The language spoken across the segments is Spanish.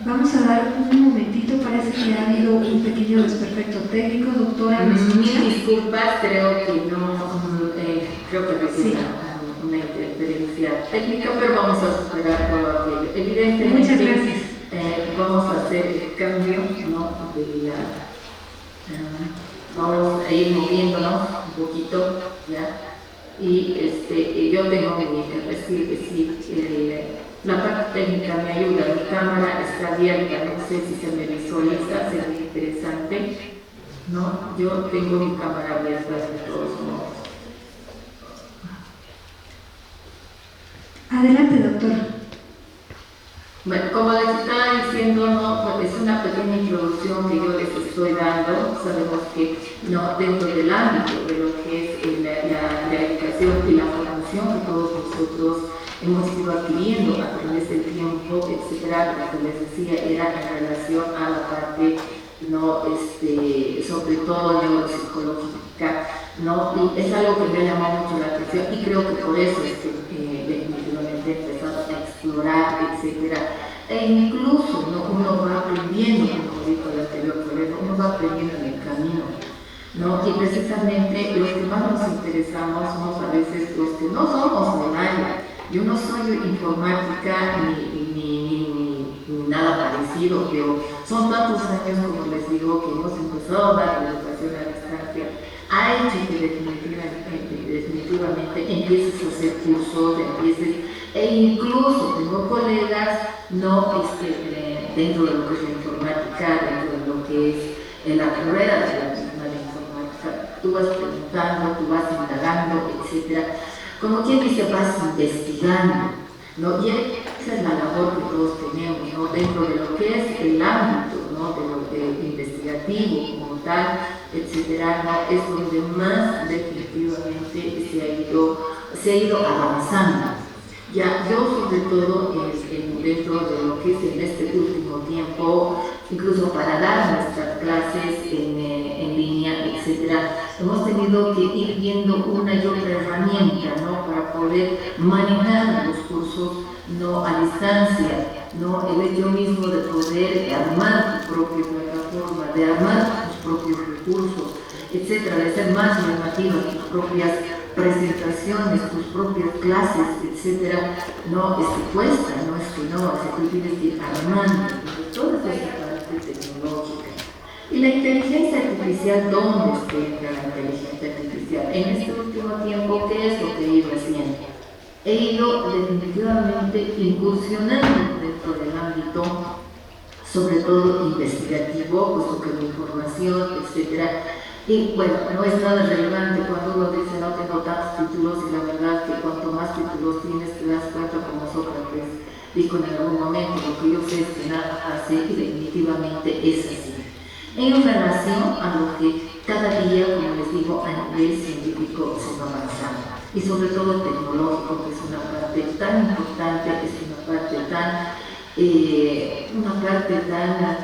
Vamos a dar un momentito, parece que ha habido un pequeño desperfecto técnico, doctora. Mil disculpas, creo que no, creo que no sí. una interferencia técnica, pero vamos a superar todo aquello. Evidentemente, muchas gracias. Vamos a hacer el cambio, ¿no? Vamos a ir moviéndonos un poquito, ¿ya? Y yo tengo la parte técnica me ayuda, mi cámara está abierta, no sé si se me visualiza, sería interesante, ¿no? Yo tengo mi cámara abierta de todos modos. Adelante, doctor. Bueno, como les estaba diciendo, ¿no? Es una pequeña introducción que yo les estoy dando. Sabemos que no, dentro del ámbito de lo que es la educación y la formación que todos nosotros hemos ido adquiriendo a través del tiempo, etcétera, lo que les decía era en relación a la parte, ¿no? Sobre todo neuropsicológica, ¿no? Y es algo que me ha llamado mucho la atención y creo que por eso es que definitivamente he empezado a explorar, etcétera. E incluso, ¿no? Uno va aprendiendo, como dijo el anterior colega, uno va aprendiendo en el camino, ¿no? Y precisamente los que más nos interesamos somos a veces los que no somos del área. Yo no soy informática ni nada parecido, pero son tantos años, como les digo, que hemos empezado a dar la educación a distancia, ha hecho que definitivamente empieces a hacer cursos, e incluso tengo colegas, no dentro de lo que es la informática, dentro de lo que es la carrera de la misma informática, tú vas preguntando, tú vas indagando, etcétera. Como quien dice, vas investigando, ¿no? Y esa es la labor que todos tenemos, ¿no? Dentro de lo que es el ámbito, ¿no? De lo que investigativo como tal, etcétera, ¿no? Es donde más definitivamente se ha ido avanzando. Ya, yo sobre todo dentro de lo que es en este último tiempo, incluso para dar nuestras clases en línea, etcétera, hemos tenido que ir viendo una y otra herramienta, ¿no? Para poder manejar los cursos, ¿no? A distancia, ¿no? El hecho mismo de poder armar tu propia plataforma, de armar tus propios recursos, etcétera, de ser más llamativa, tus propias presentaciones, tus propias clases, etcétera, no es que cuesta, no es que no, es que tú tienes que ir armando toda esa parte tecnológica. Y la inteligencia artificial, ¿dónde está la inteligencia artificial? En este último tiempo, ¿qué es lo que he ido haciendo? He ido definitivamente incursionando dentro del ámbito, sobre todo investigativo, puesto que la información, etcétera. Y bueno, no es nada relevante cuando uno dice no tengo tantos títulos, y la verdad que cuanto más títulos tienes te das cuenta, como Sócrates dijo en algún momento, lo que yo sé es que nada hace, y definitivamente es así. En relación a lo que cada día, como les digo, a nivel científico se va avanzando, y sobre todo tecnológico, que es una parte tan importante, es una parte tan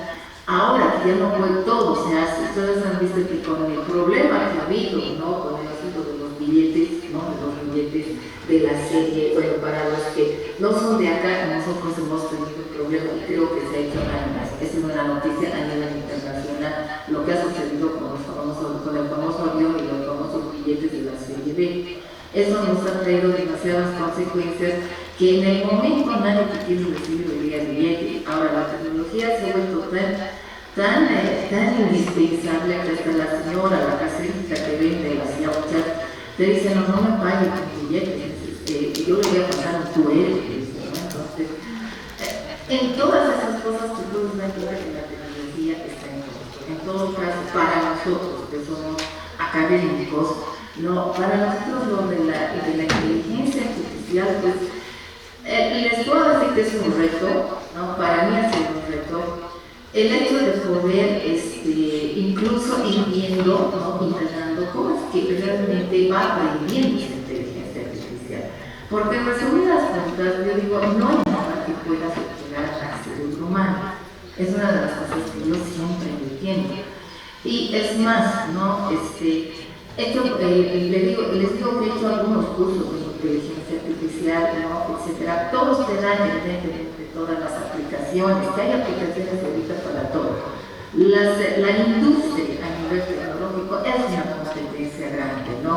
ahora que ya no fue todo, o sea, ustedes han visto que con el problema que ha habido, ¿no? Con el asunto de los billetes, ¿no? De los billetes de la serie, bueno, para los que no son de acá, nosotros hemos tenido un problema y creo que se ha hecho años, es una noticia a nivel internacional, lo que ha sucedido con el famoso avión y los famosos billetes de la serie B. Eso nos ha traído demasiadas consecuencias que en el momento nadie te quiere recibir el billete. Ahora la tecnología se ha vuelto tan indispensable que hasta la señora, la caserita que vende las yauchas, te dice no me pague con billetes, yo le voy a pasar un QR, ¿no? Entonces, en todas esas cosas que tú das cuenta que la tecnología está en todo caso, para nosotros que somos académicos, no, para nosotros lo de la inteligencia artificial, pues les puedo decir que es un reto, ¿no? Para mí ha sido un reto el hecho de poder incluso ir viendo, ¿no? Indagando cómo es que realmente va aprendiendo esa inteligencia artificial. Porque en resumidas cuentas, yo digo, no hay nada que pueda superar al cerebro humano. Es una de las cosas que yo siempre entiendo. Y es más, ¿no? les digo que he hecho algunos cursos de inteligencia artificial, ¿no? Etcétera. Todos te dan, evidentemente, todas las aplicaciones, que hay aplicaciones ahorita para todo. La industria a nivel tecnológico es una competencia grande, ¿no?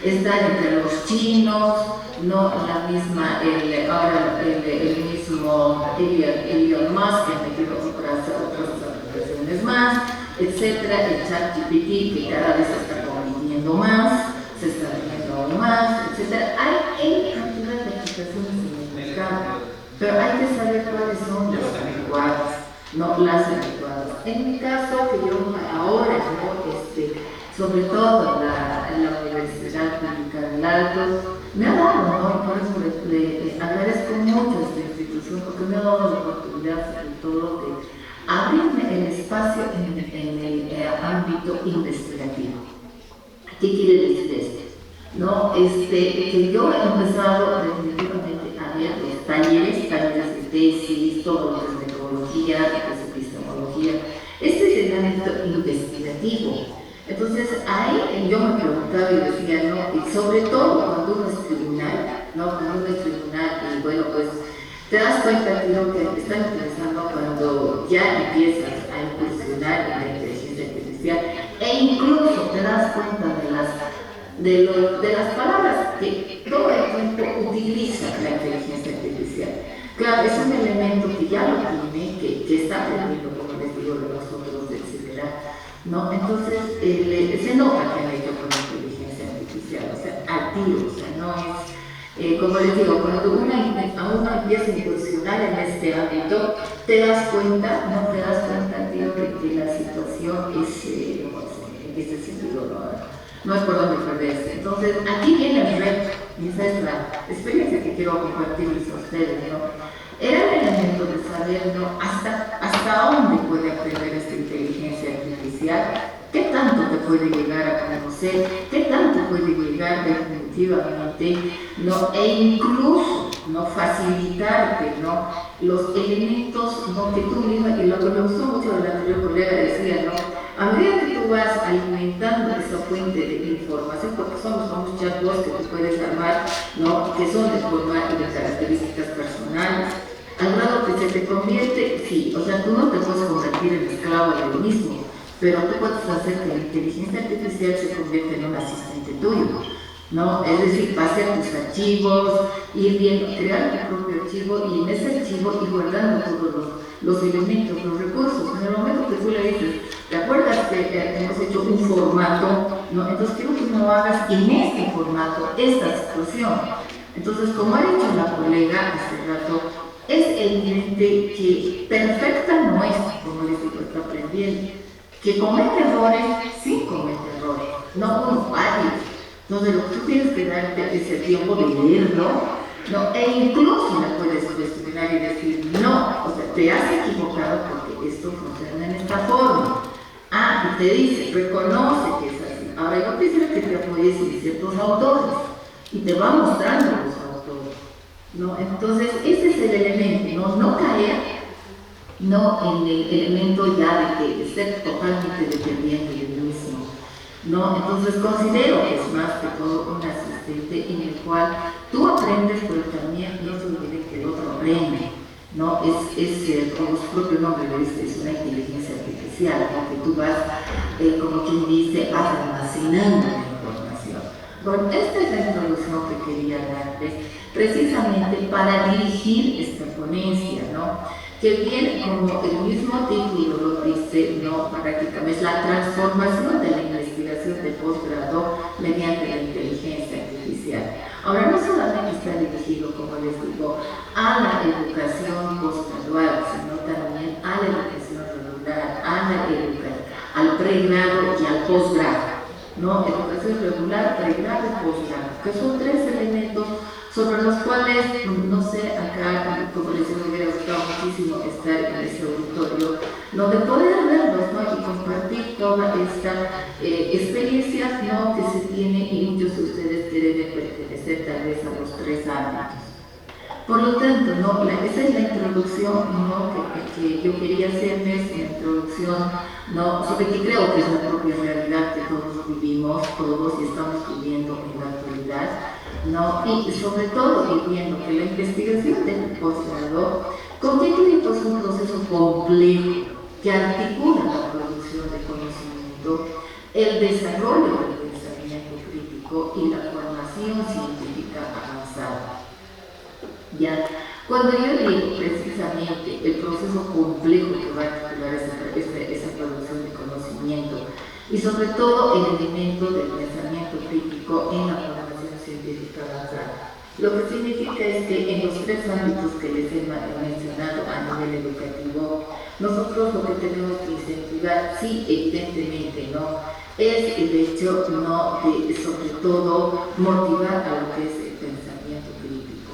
Están entre los chinos, ¿no? La misma, ahora el mismo Elon Musk, que ha metido otras aplicaciones más, etcétera, el ChatGPT, que cada vez se está convirtiendo más, se está viendo aún más, etcétera. Hay cantidad de aplicaciones en el mercado, pero hay que saber cuáles son las adecuadas, no las adecuadas. En mi caso, que yo ahora, ¿no? Sobre todo en la Universidad Pública del Alto, me ha dado, ¿no? Por eso le agradezco mucho a esta institución, porque me ha dado la oportunidad, sobre todo, de abrirme el espacio en el ámbito investigativo. ¿Qué quiere decir esto? ¿No? Que yo he empezado definitivamente a ver los talleres de tesis, todo lo que es metodología, lo que es epistemología. Este es el ámbito investigativo. Entonces ahí yo me preguntaba y decía, ¿no? Y sobre todo cuando uno es tribunal, ¿no? Cuando uno es tribunal, y bueno, pues te das cuenta, tío, que están empezando cuando ya empiezas a incursionar en la inteligencia artificial, e incluso te das cuenta de las palabras que todo el tiempo utiliza la inteligencia artificial. Claro, es un elemento que ya lo tiene, que está aprendiendo, como les digo, de nosotros, etc. ¿No? Entonces, se nota que han hecho con la inteligencia artificial, o sea, al tiro, o sea, no es, como les digo, cuando uno empieza a incursionar en este ámbito, te das cuenta, no te das cuenta, tío, que la situación es, en ese sentido, no es por donde perderse. Entonces, aquí viene el reto, y esa es la experiencia que quiero compartirles a ustedes, ¿no? Era el elemento de saber, ¿no? hasta dónde puede aprender esta inteligencia artificial, qué tanto te puede llegar a conocer, qué tanto puede llegar definitivamente, ¿no? E incluso, ¿no? Facilitarte, ¿no? Los elementos, ¿no? Que tú misma, y lo que me gustó mucho de la anterior colega decía, ¿no? A medida que tú vas alimentando esa fuente de información, porque son los famosos chatbots que tú puedes armar, ¿no? Que son de formato de características personales, al grado que se te convierte, sí, o sea, tú no te puedes convertir en esclavo del mismo, pero tú puedes hacer que la inteligencia artificial se convierta en un asistente tuyo, ¿no? Es decir, pasar tus archivos, ir viendo, crear tu propio archivo y en ese archivo ir guardando todos los elementos, los recursos. En el momento que tú le dices, ¿te acuerdas que hemos hecho un formato? ¿No? Entonces quiero que no hagas en este formato esta situación. Entonces, como ha dicho la colega hace rato, es evidente que perfecta no es, como les digo, está aprendiendo. Que comete errores, sí comete errores, no uno, varios. Entonces, lo que tú tienes que darte ese tiempo de leerlo, ¿no? E incluso le puedes cuestionar y decir, no, o sea, te has equivocado porque esto funciona en esta forma. Ah, y te dice, reconoce que es así. Ahora, yo quisiera que te apoyes en ciertos autores y te va mostrando los autores, ¿no? Entonces, ese es el elemento, no caer, no en el elemento ya de ser totalmente dependiente del mismo, ¿no? Entonces considero que es más que todo un asistente en el cual tú aprendes, pero también no se olvide que el otro aprende, ¿no? Como su propio nombre lo dice, es una inteligencia artificial, ¿no? Que tú vas, como quien dice, almacenando la información. Bueno, esta es la introducción que quería darles, precisamente para dirigir esta ponencia, ¿no? Que bien, como el mismo título lo dice, ¿no? Prácticamente es la transformación de la investigación de posgrado mediante la inteligencia artificial. Ahora, no solamente está dirigido, como les digo, a la educación postgradual, sino también a la educación regular, al pregrado y al posgrado, ¿no? Educación regular, pregrado y posgrado, que son tres elementos sobre los cuales, no sé, acá, como les digo, me hubiera gustado muchísimo estar en ese auditorio, donde poder verlos, ¿no? Y compartir toda esta experiencia, ¿no? Que se tiene, y muchos de ustedes deben pertenecer tal vez a los tres ámbitos. Por lo tanto, ¿no? Esa es la introducción, ¿no? que yo quería hacerles, una introducción, ¿no? Sobre que creo que es la propia realidad que todos vivimos, todos y estamos viviendo en la actualidad, ¿no? Y sobre todo viviendo que la investigación del posgrado contiene pues, un proceso complejo que articula la producción de conocimiento, el desarrollo del pensamiento crítico y la formación científica avanzada. Ya, cuando yo digo precisamente el proceso complejo que va a articular esa producción de conocimiento y sobre todo el elemento del pensamiento crítico en la formación científica avanzada, lo que significa es que en los tres ámbitos que les he mencionado a nivel educativo, nosotros lo que tenemos que incentivar, sí, evidentemente, ¿no? Es el hecho, ¿no?, de sobre todo motivar a lo que es el pensamiento crítico.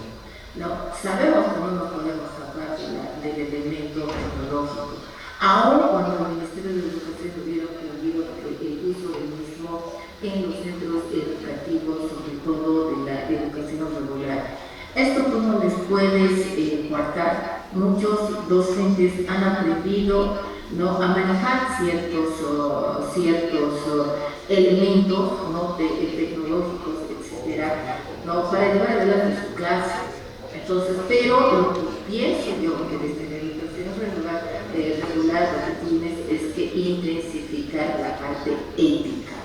No, sabemos que no nos podemos escapar del elemento tecnológico, aun cuando el Ministerio de Educación hubiera prohibido el uso del mismo en los centros educativos, sobre todo de la educación regular. Esto tú no les puedes coartar. Muchos docentes han aprendido, ¿no?, a manejar ciertos elementos, ¿no?, tecnológicos, etcétera, ¿no?, para llevar adelante su clase. Entonces, pero lo que pienso yo que desde la educación regular lo que tienes es que intensificar la parte ética,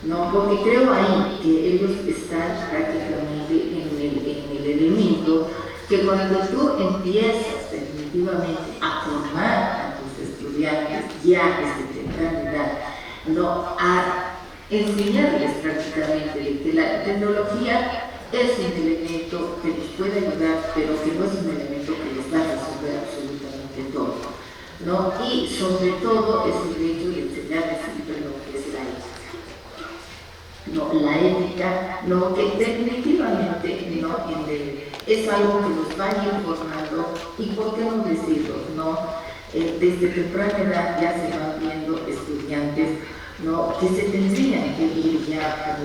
¿no? Porque creo ahí que ellos están prácticamente en el elemento que cuando tú empiezas definitivamente a formar a tus estudiantes ya desde temprana edad, ¿no?, a enseñarles prácticamente de que la tecnología es un elemento que nos puede ayudar, pero que no es un elemento que les va a resolver absolutamente todo, ¿no? Y sobre todo es el hecho de enseñarles siempre lo que es la ética, ¿no? La ética, ¿no?, que definitivamente, ¿no?, es algo que nos va a ir formando, y por qué no decirlo, ¿no? Desde temprana edad ya se van viendo estudiantes, ¿no?, que se tendrían que ir ya,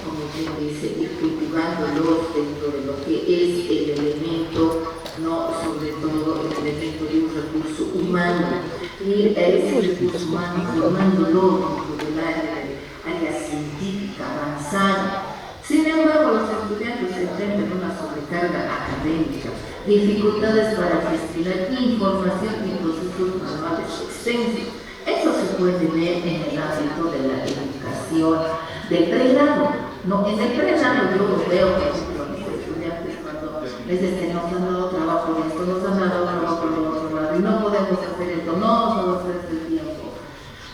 como quien dice, ir cultivándolos dentro de lo que es el elemento, ¿no?, sobre todo el elemento de un recurso humano, y ese recurso humano formándolo dentro del área científica avanzada. Sin embargo, los estudiantes se enfrentan a una sobrecarga académica, dificultades para gestionar información y procesos manuales extensos. Eso se puede ver en el ámbito de la educación del pregrado. No, en el pregrado yo lo veo, por ejemplo, a mis estudiantes cuando les dicen, nos han dado trabajo en esto, nos han dado trabajo por el otro lado, y no podemos hacer esto, no nos ofrece el tiempo.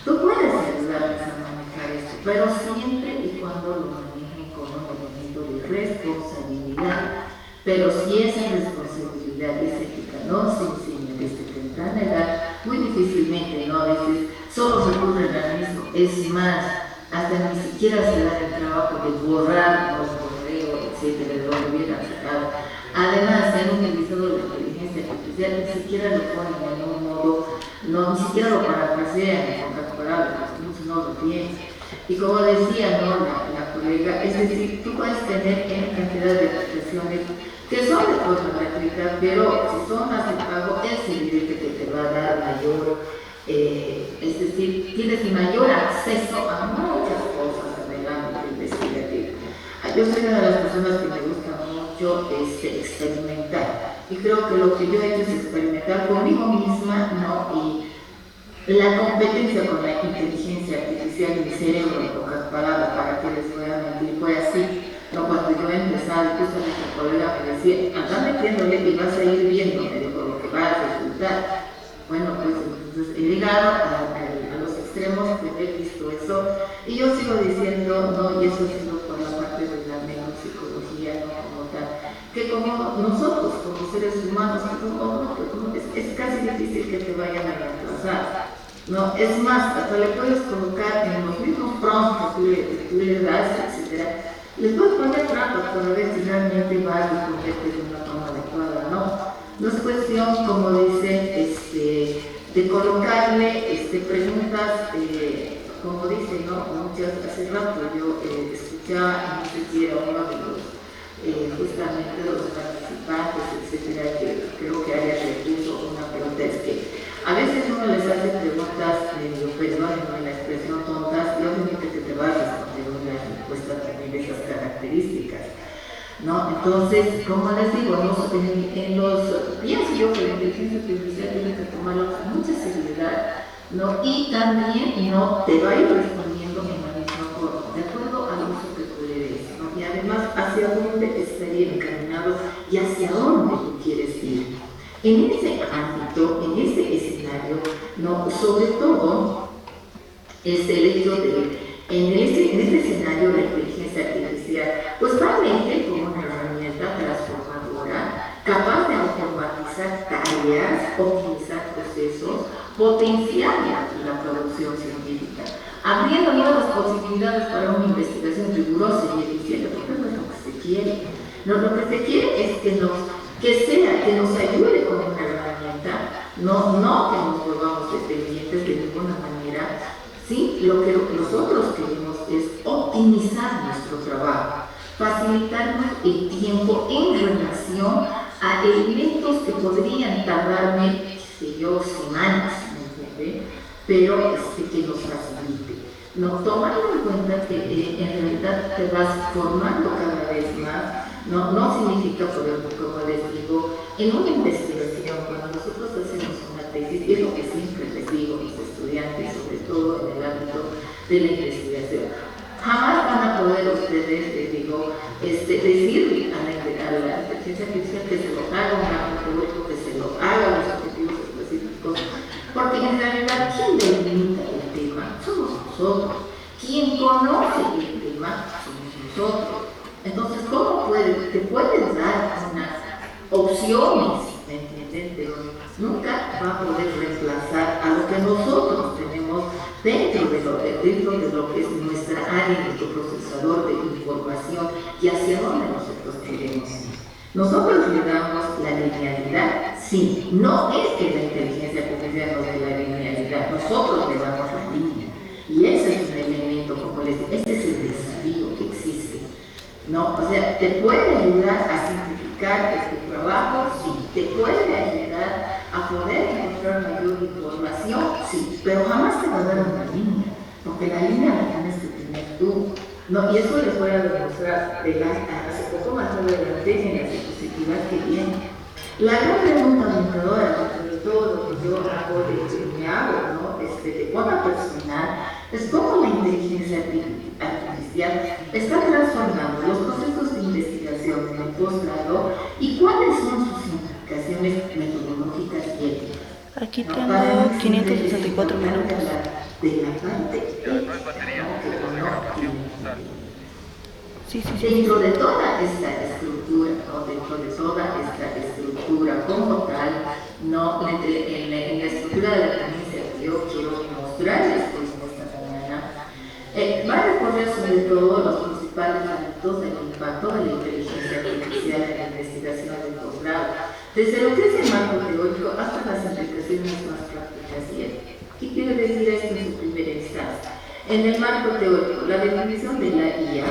Tú puedes ayudarles a manejar esto, pero siempre y cuando lo manejen con un elemento de responsabilidad. Pero si esa responsabilidad es ética no se enseña desde temprana edad, muy difícilmente, ¿no?, a veces solo recurren al mismo. Es más, hasta ni siquiera se da el trabajo de borrar los correos, etcétera, de donde hubieran sacado. Además, se han utilizado la inteligencia artificial, ni siquiera lo ponen en un modo, no, ni siquiera lo parafrasean en pocas palabras, muchos no lo piensan. Y como decía, ¿no?, la colega, es decir, tú puedes tener en cantidad de expresiones que son de forma gratuita, pero si son más de pago, es evidente que te va a dar mayor, es decir, tienes mayor acceso a muchas cosas en el ámbito investigativo. Yo soy una de las personas que me gusta mucho experimentar, y creo que lo que yo he hecho es experimentar conmigo misma, ¿no?, y la competencia con la inteligencia artificial en mi cerebro, en pocas palabras, para que les voy a mentir, fue así. No, cuando yo empezaba, justamente el colega me decía, anda metiéndole y vas a ir viendo, me dijo, lo que va a resultar. Bueno, pues entonces he llegado a los extremos que he visto eso, y yo sigo diciendo, no, y eso ha sido por la parte de la neuropsicología, no como tal, que como nosotros, como seres humanos, es casi difícil que te vayan a reemplazar. No, es más, hasta le puedes colocar en los mismos prompts que tú le das, etcétera. Les puedes poner trampas para ver si realmente va a responderte de una forma adecuada, ¿no? No es cuestión, como dice, de colocarle preguntas, como dice, ¿no? Muchas, hace rato yo escuchaba, no sé si era uno justamente los participantes, etcétera, que creo que haya recurso una pregunta es que a veces uno les hace preguntas, perdón, en la expresión tontas, y obviamente que te va a responder una respuesta también de esas características, ¿no? Entonces, como les digo, pienso yo que la inteligencia artificial tiene que tomarlo con mucha seriedad, ¿no? Y también no te va a ir respondiendo en la misma forma, de acuerdo al uso que tú le des, ¿no? Y además, hacia dónde estaría encaminado y hacia dónde tú quieres ir. En ese ámbito, en ese escenario, ¿no? Sobre todo, es el hecho de, en este escenario de inteligencia artificial, pues va a emerger como una herramienta transformadora, capaz de automatizar tareas, optimizar procesos, potenciar la producción científica, abriendo nuevas posibilidades para una investigación rigurosa y eficiente, porque eso es lo que se quiere. No, lo que se quiere es que nos ayude con una herramienta, no que nos volvamos dependientes de ninguna manera. Sí, lo que nosotros queremos es optimizar nuestro trabajo, facilitarnos el tiempo en relación a elementos que podrían tardarme, qué sé yo, semanas, pero que nos facilite. No, tomando en cuenta que en realidad te vas formando cada vez más, no significa, por ejemplo, como les digo, en una investigación, cuando nosotros hacemos una tesis, es lo que siempre les digo a mis estudiantes, sobre todo en el ámbito de la investigación, jamás van a poder ustedes, les digo, decirle a la inteligencia artificial que se lo haga un ámbito, que se lo haga los objetivos específicos, porque en realidad quien delimita el tema somos nosotros, quien conoce el tema somos nosotros. Entonces, ¿cómo te puedes dar unas opciones, ¿me entienden? Pero nunca va a poder reemplazar a lo que nosotros tenemos dentro de lo que es nuestra área, nuestro procesador de información y hacia dónde nosotros queremos ir. Nosotros le damos la linealidad, sí, no es que la inteligencia artificial nos dé la linealidad, nosotros le damos la línea. Y ese es un elemento, como les digo, este es el desafío que existe. ¿No? O sea, te puede ayudar a simplificar este trabajo, sí, te puede ayudar a poder encontrar mayor información, sí, pero jamás te va a dar una línea, porque la línea la tienes que tener tú. No, y eso les voy a demostrar hace poco más adelante en la diapositiva que viene. La gran pregunta orientadora, sobre todo lo que yo hago, me hago, ¿no? De forma personal, es cómo la inteligencia artificial está transformando los procesos de investigación en el posgrado y cuáles son sus implicaciones metodológicas y éticas. Aquí tengo 564 minutos. De la parte ética, Sí. Dentro de toda esta estructura, dentro de toda esta estructura como tal, en la estructura de la ponencia que yo quiero mostrarles hoy esta mañana, va a recorrer sobre todo los principales ámbitos del impacto de la inteligencia artificial en la investigación del posgrado, desde lo que es el marco teórico hasta las implicaciones más prácticas y éticas. ¿Qué quiere decir esto en su primera instancia? En el marco teórico, la definición de la IA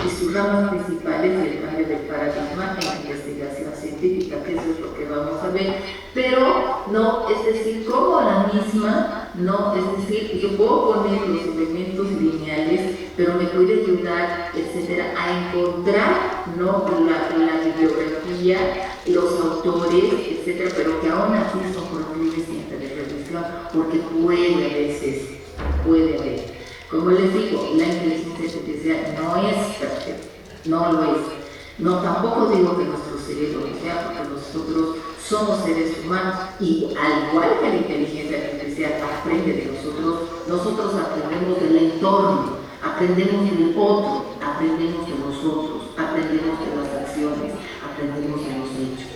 y sus ramas principales y el cambio de paradigma en la investigación científica, que eso es lo que vamos a ver, pero no, es decir, como la misma, no, es decir, yo puedo poner los elementos lineales, pero me puede ayudar, etcétera, a encontrar, no, la bibliografía, los autores, etcétera, pero que aún así son proclives de revisión, porque puede haber. Como les digo, la inteligencia artificial no es perfecta, no lo es. No, tampoco digo que nuestro cerebro lo sea, porque nosotros somos seres humanos y al igual que la inteligencia artificial aprende de nosotros aprendemos del entorno, aprendemos del otro, aprendemos de nosotros, aprendemos de las acciones, aprendemos de los hechos.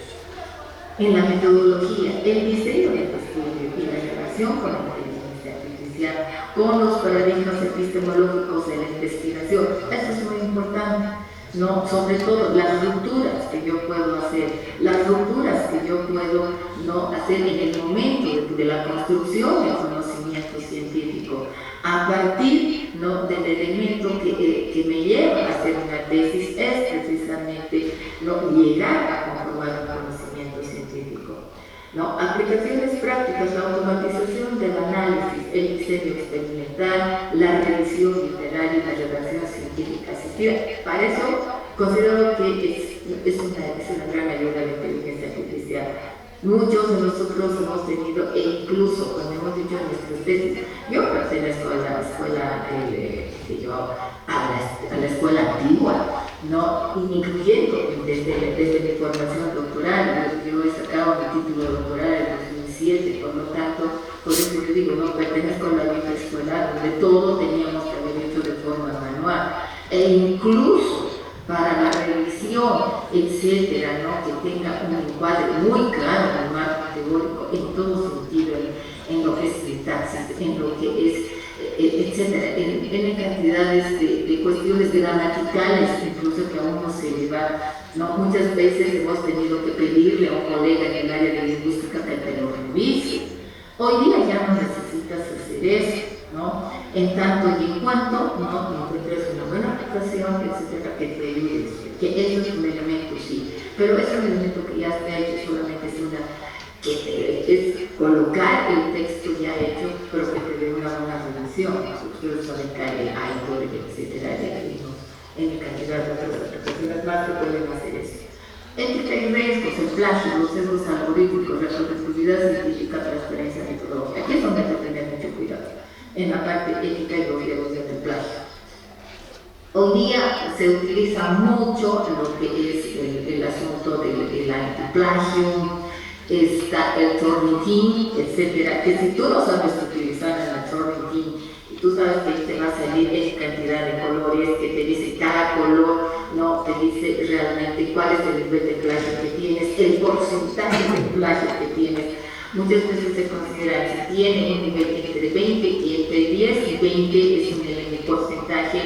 En la metodología, el diseño del estudio y la relación con la inteligencia artificial, con los paradigmas epistemológicos de la investigación, eso es muy importante. No, sobre todo las rupturas que yo puedo hacer, las rupturas que yo puedo no hacer en el momento de la construcción del conocimiento científico, científico, a partir, ¿no?, del elemento que me lleva a hacer una tesis es precisamente, ¿no?, llegar a comprobar un conocimiento científico. ¿No? Aplicaciones prácticas, la automatización del análisis, el diseño experimental, la revisión literaria y la redacción científica asistida. Para eso considero que es una gran ayuda a la inteligencia artificial. Muchos de nosotros hemos tenido, e incluso cuando hemos dicho en nuestras tesis, yo pertenezco a la escuela, a la escuela antigua, ¿no?, incluyendo desde mi formación doctoral. Yo he sacado mi título doctoral en 2007, por lo tanto, por eso yo digo, no pertenezco a la vieja escuela donde todo teníamos que haber hecho de forma manual, e incluso para la revisión, etcétera, ¿no?, que tenga un encuadre muy claro en el marco teórico en todo sentido, en lo que es sintaxis, en lo que es, etcétera, en cantidades de cuestiones gramaticales, incluso que aún no se llevan, ¿no? Muchas veces hemos tenido que pedirle a un colega en el área de lingüística que te lo revise. Hoy día ya no necesitas hacer eso, ¿no? En tanto y en cuanto no encuentres una buena aplicación, etcétera, que te ayude, que eso es un elemento, sí, pero es un elemento que ya está hecho, solamente es es colocar el texto ya hecho, pero que te dé una buena relación. Ustedes saben que hay autores, etcétera, en cantidad de otras aplicaciones más que pueden hacer eso. Ética y riesgos, el plagio, los sesgos algorítmicos, la productividad científica, transferencia metodológica. Aquí es donde hay que tener mucho cuidado, en la parte ética y los riesgos del plagio. Hoy día se utiliza mucho lo que es el asunto del antiplagio, está el Turnitin, etcétera, que si tú no sabes utilizar el Turnitin y tú sabes que te va a salir esa cantidad de colores, que te dice cada color, no te dice realmente cuál es el nivel de plagio que tienes, el porcentaje de plagio que tienes. Muchas veces se considera si tiene un nivel entre 20 y entre 10 y 20 es un porcentaje,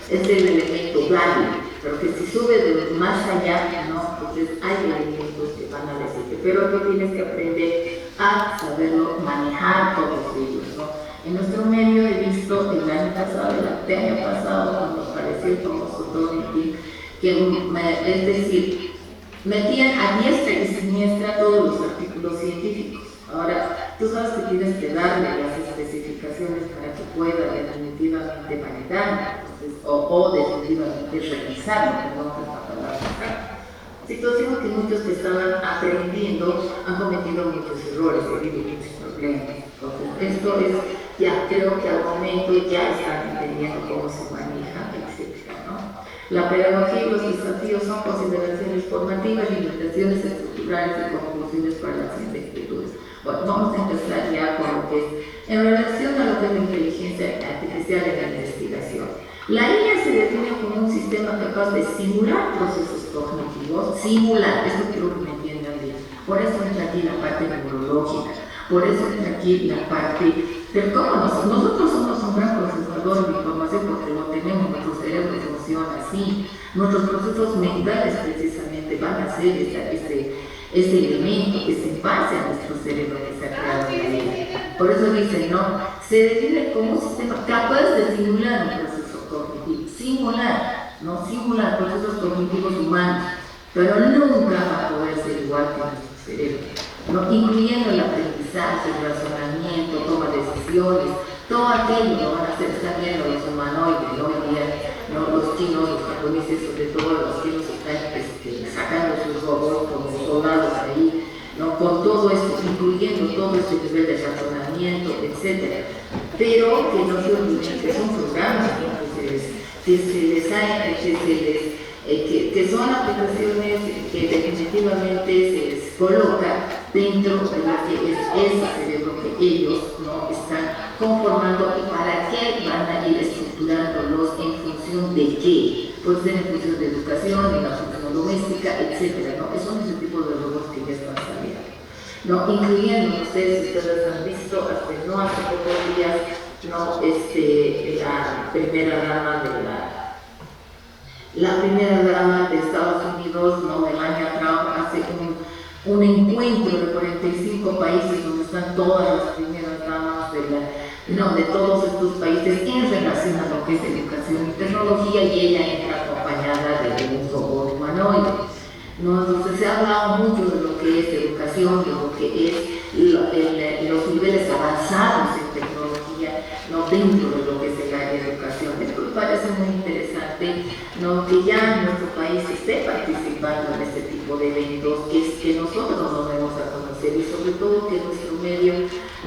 es el elemento válido, pero que si sube de más allá, ¿no? Entonces hay elementos que van a decirte, pero tú tienes que aprender a saberlo manejar todos ellos, ¿no? En nuestro medio he visto el año pasado, el año pasado, cuando apareció el famoso Turnitin, que es decir, metían a diestra y siniestra todos los artículos científicos. Ahora, tú sabes que tienes que darle las especificaciones para que pueda definitivamente validar, o definitivamente revisarlo, perdón, que es la palabra. Situación que muchos que estaban aprendiendo han cometido muchos errores, ha habido muchos problemas. Entonces, esto es, ya creo que al momento ya están entendiendo cómo se maneja, etc., ¿no? La pedagogía y los desafíos son consideraciones formativas, limitaciones estructurales y conclusiones para la ciencia de escrituras. Bueno, vamos a empezar ya con lo que es, en relación a lo que es la inteligencia artificial en la investigación. La IA se define como un sistema capaz de simular procesos cognitivos, esto quiero que me entiendan bien, por eso entra aquí la parte neurológica, por eso entra aquí la parte del cómo nosotros somos un gran procesador de información porque lo tenemos, nuestro cerebro funciona así, nuestros procesos mentales precisamente van a ser ese elemento que se base a nuestro cerebro que se ha creado en la vida. Por eso dicen, ¿no? Se define como un sistema capaz de simular un proceso cognitivo, simular procesos cognitivos humanos, pero nunca va a poder ser igual que nuestro cerebro, ¿no? Incluyendo el aprendizaje, el razonamiento, toma de decisiones, todo aquello lo van a hacer, están viendo los humanoides, hoy día, ¿no? Los chinos, los japoneses, sobre todo los chinos están sacando sus robots como soldados ahí, ¿no? Con todo esto, incluyendo todo este nivel de razonamiento, etc. Pero que no se olviden que son programas, ¿no? que son aplicaciones que definitivamente se les coloca dentro de lo que es ese cerebro que ellos, ¿no?, están conformando y para qué van a ir estructurándolos en función de qué. Puede ser en función de educación, en la función doméstica, etc., ¿no? Son ese tipo de robots que ya están saliendo, ¿no? Incluyendo, ustedes han visto no hace pocos días, ¿no? La primera dama de Estados Unidos, ¿no?, Melania Trump, hace un encuentro de 45 países donde están todas las primeras damas ¿no?, de todos estos países en relación a lo que es educación y tecnología, y ella entra acompañada de un robot humanoide, ¿no? Entonces se ha hablado mucho de lo que es educación, de lo que es los niveles avanzados en tecnología, ¿no?, dentro de lo que es el área de educación. Esto me parece muy interesante, ¿no?, que ya en nuestro país se esté participando en este tipo de eventos, que nosotros nos demos a conocer, y sobre todo que nuestro medio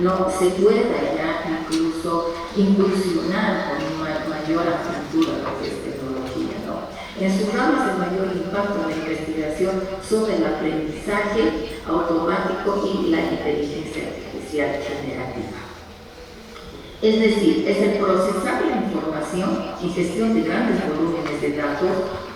no se pueda ya incluso incursionar con una mayor apertura a lo que es tecnología, ¿no? En sus ramas de mayor impacto en la investigación son el aprendizaje automático y la inteligencia artificial generativa. Es decir, es el procesar la información y gestión de grandes volúmenes de datos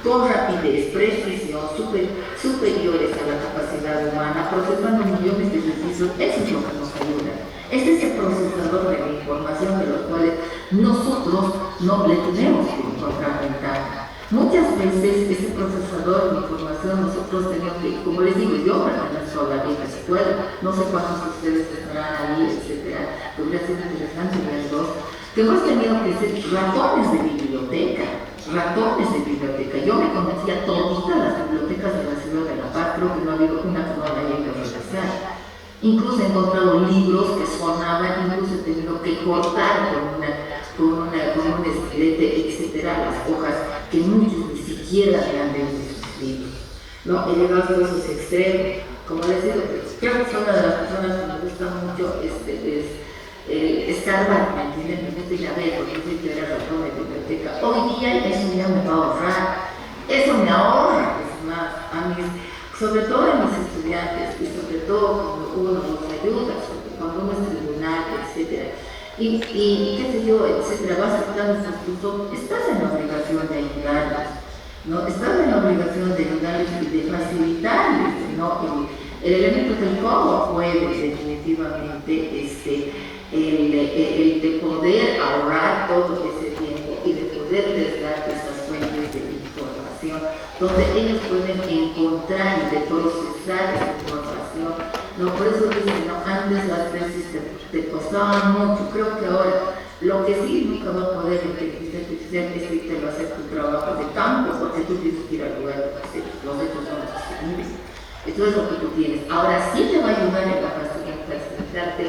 con rapidez, precisión superiores a la capacidad humana, procesando millones de registros. Eso es lo que nos ayuda. Este es el procesador de la información, de los cuales nosotros no le tenemos que encontrar ventaja. Muchas veces ese procesador de información nosotros tenemos que, como les digo, yo pertenezco a la vieja escuela, no sé cuántos de ustedes estarán ahí, etcétera, podría ser interesante verlos, que hemos tenido que ser ratones de biblioteca. Yo me conocía todas las bibliotecas de la ciudad de La Paz, creo que no ha habido una que no la haya ido a regresar. Incluso he encontrado libros que sonaban, incluso he tenido que cortar con un estilete, etcétera, las hojas que muchos ni siquiera han leído sus libros, ¿no? He llegado a esos extremos. Como les digo, creo que una de las personas que me gusta mucho escarbar, ¿me entienden? Me gusta ir a ver, porque yo que era ratón de biblioteca. Hoy día eso ya me va a ahorrar, eso me ahorra, es más, a mí, sobre todo a mis estudiantes, y sobre todo cuando uno nos ayuda, cuando uno es tribunal, etcétera. Y qué sé yo, etcétera, vas aceptando estos cursos, estás en la obligación de ayudarlos, ¿no? Estás en la obligación de ayudarles y de facilitarles, ¿no? El elemento del cómo puede definitivamente el de poder ahorrar todo ese tiempo y de poderles dar esas fuentes de información donde ellos pueden encontrar y de procesar esa información. No, por eso dicen, no, antes las tesis te costaban mucho. Creo que ahora lo que sí nunca va a poder la inteligencia artificial es que te va a hacer tu trabajo de campo, porque tú tienes que ir al lugar de hacer los hechos son los sostenibles. Esto es lo que tú tienes. Ahora sí te va a ayudar en la facilitarte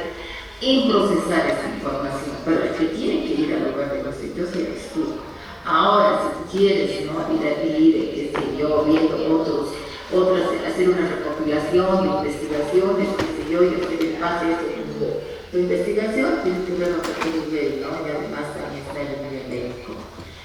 en procesar esa información, pero el que tiene que ir al lugar de los hechos eres tú. Ahora, si tú quieres, ¿no?, ir, qué sé yo, viendo otras, hacer una recopilación de investigaciones, qué sé yo, y hacer el pase de tu investigación, tienes que ver lo que tú ves, ¿no? Y además también está el nivel médico.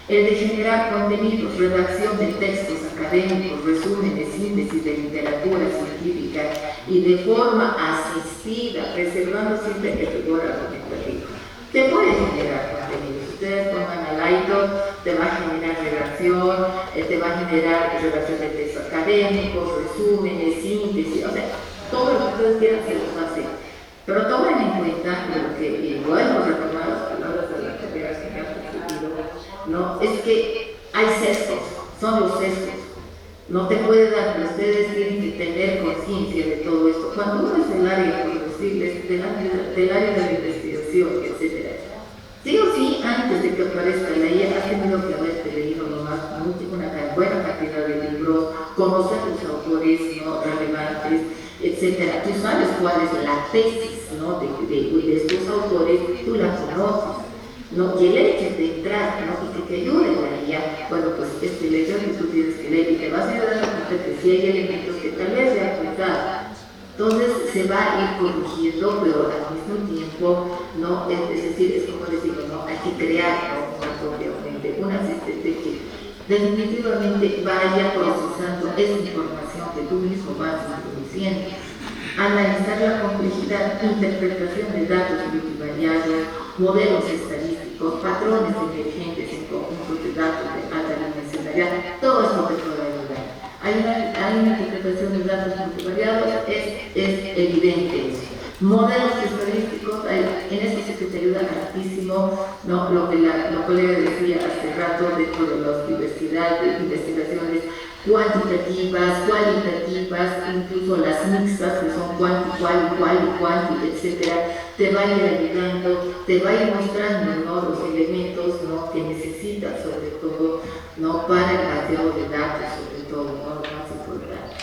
El de generar contenidos, redacción de textos académicos, resúmenes, síntesis de literatura científica y de forma asistida, preservando siempre el rigor argumentativo. Te puede generar contenidos. Ustedes pongan al iPod, te va a generar redacción, te va a generar redacción de textos académicos, resúmenes, síntesis, o sea, todo lo que ustedes quieran se los va a hacer. Pero tomen en cuenta lo que igual hemos retomado las palabras de la carrera que me ha precedido, ¿no? Es que hay sesgos, son los sesgos. No te puede dar, pero ustedes tienen que tener conciencia de todo esto. Cuando uno es del área, por decirles, del área de la investigación, etc. Sí o sí, antes de que aparezca la IA, has tenido que haberte leído nomás una buena cantidad de libros, conocer los autores, ¿no?, relevantes, etc. Tú sabes cuál es la tesis, ¿no?, de estos autores, tú la conoces, ¿no? Y el hecho de entrar, ¿no?, y que te ayude la IA, bueno, pues es el hecho que tú tienes que leer y te vas a ayudar a cuenta que si hay elementos que tal vez se han ocultado. Entonces se va a ir corrigiendo, pero al mismo tiempo, ¿no? Es decir, es como les digo, ¿no?, hay que crear, ¿no?, obviamente, un asistente que definitivamente vaya procesando esa información que tú mismo vas introduciendo. Analizar la complejidad, interpretación de datos multivariados, modelos estadísticos, patrones emergentes en conjuntos de datos de alta dimensionalidad, todo esto te puede ayudar. Hay una interpretación de datos multivariados, es evidente. Modelos estadísticos, en esto sí que te ayuda hartísimo, ¿no?, lo que la colega decía hace rato dentro de las investigaciones, cuantitativas, cualitativas, incluso las mixtas que son cuanti, etcétera, te va a ir ayudando, te va a ir mostrando, ¿no?, los elementos, ¿no?, que necesitas, sobre todo, ¿no?, para el bateo de datos, sobre todo, ¿no?, lo más importante.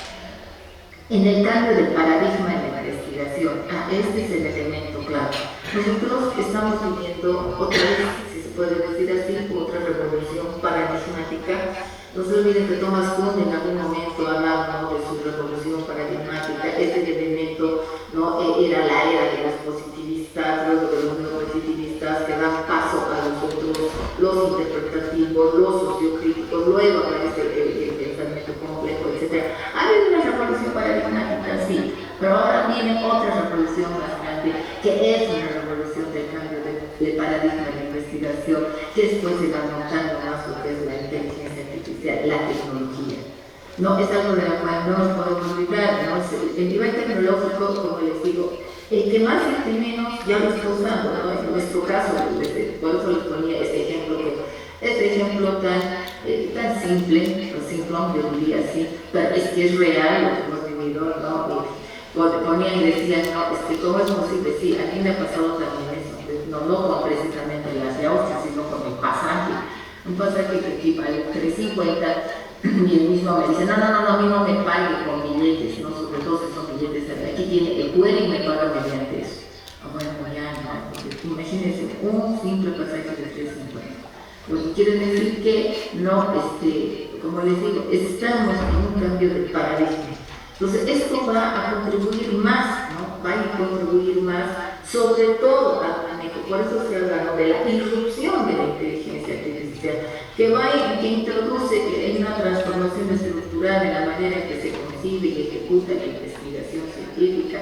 En el cambio de paradigma en la investigación, este es el elemento clave. Nosotros estamos viviendo otra vez, si se puede decir así, otra revolución paradigmática. No se olviden que Thomas Kuhn en algún momento hablaba, ¿no?, de su revolución paradigmática. Este elemento, ¿no?, era la era de los positivistas, luego de los neopositivistas, que dan paso a los otros, los interpretativos, los sociocríticos, luego aparece el pensamiento complejo, etc. Ha habido una revolución paradigmática, sí, pero ahora viene otra revolución más grande, que es una revolución del cambio de paradigma de la investigación, que después se va montando más lo que es la inteligencia artificial, la tecnología. No es algo de la cual no nos podemos olvidar, ¿no? El nivel tecnológico, como les digo, el que más y el que menos ya lo está usando, ¿no? En nuestro caso, por eso les ponía este ejemplo tan simple, o simplón, yo diría así, pero es que es real lo que hemos vivido, ¿no? Cuando ponían y decían, no, ¿cómo es posible? Sí, a mí me ha pasado también eso, no con precisamente las de Austria, sino con el pasaje. Un pasaje que equivale 350 y el mismo me dice, no, a mí no me pague con billetes, no, sobre todo si son billetes, aquí tiene el QR y me paga mediante eso. Bueno, ya no, imagínense un simple pasaje de 350. Lo que quiere decir que no, como les digo, estamos en un cambio de paradigma. Entonces, esto va a contribuir más, ¿no? Va a contribuir más, sobre todo al manejo. Por eso se habla, ¿no?, de la irrupción de la inteligencia artificial, que introduce que hay una transformación estructural en la manera en que se concibe y ejecuta la investigación científica.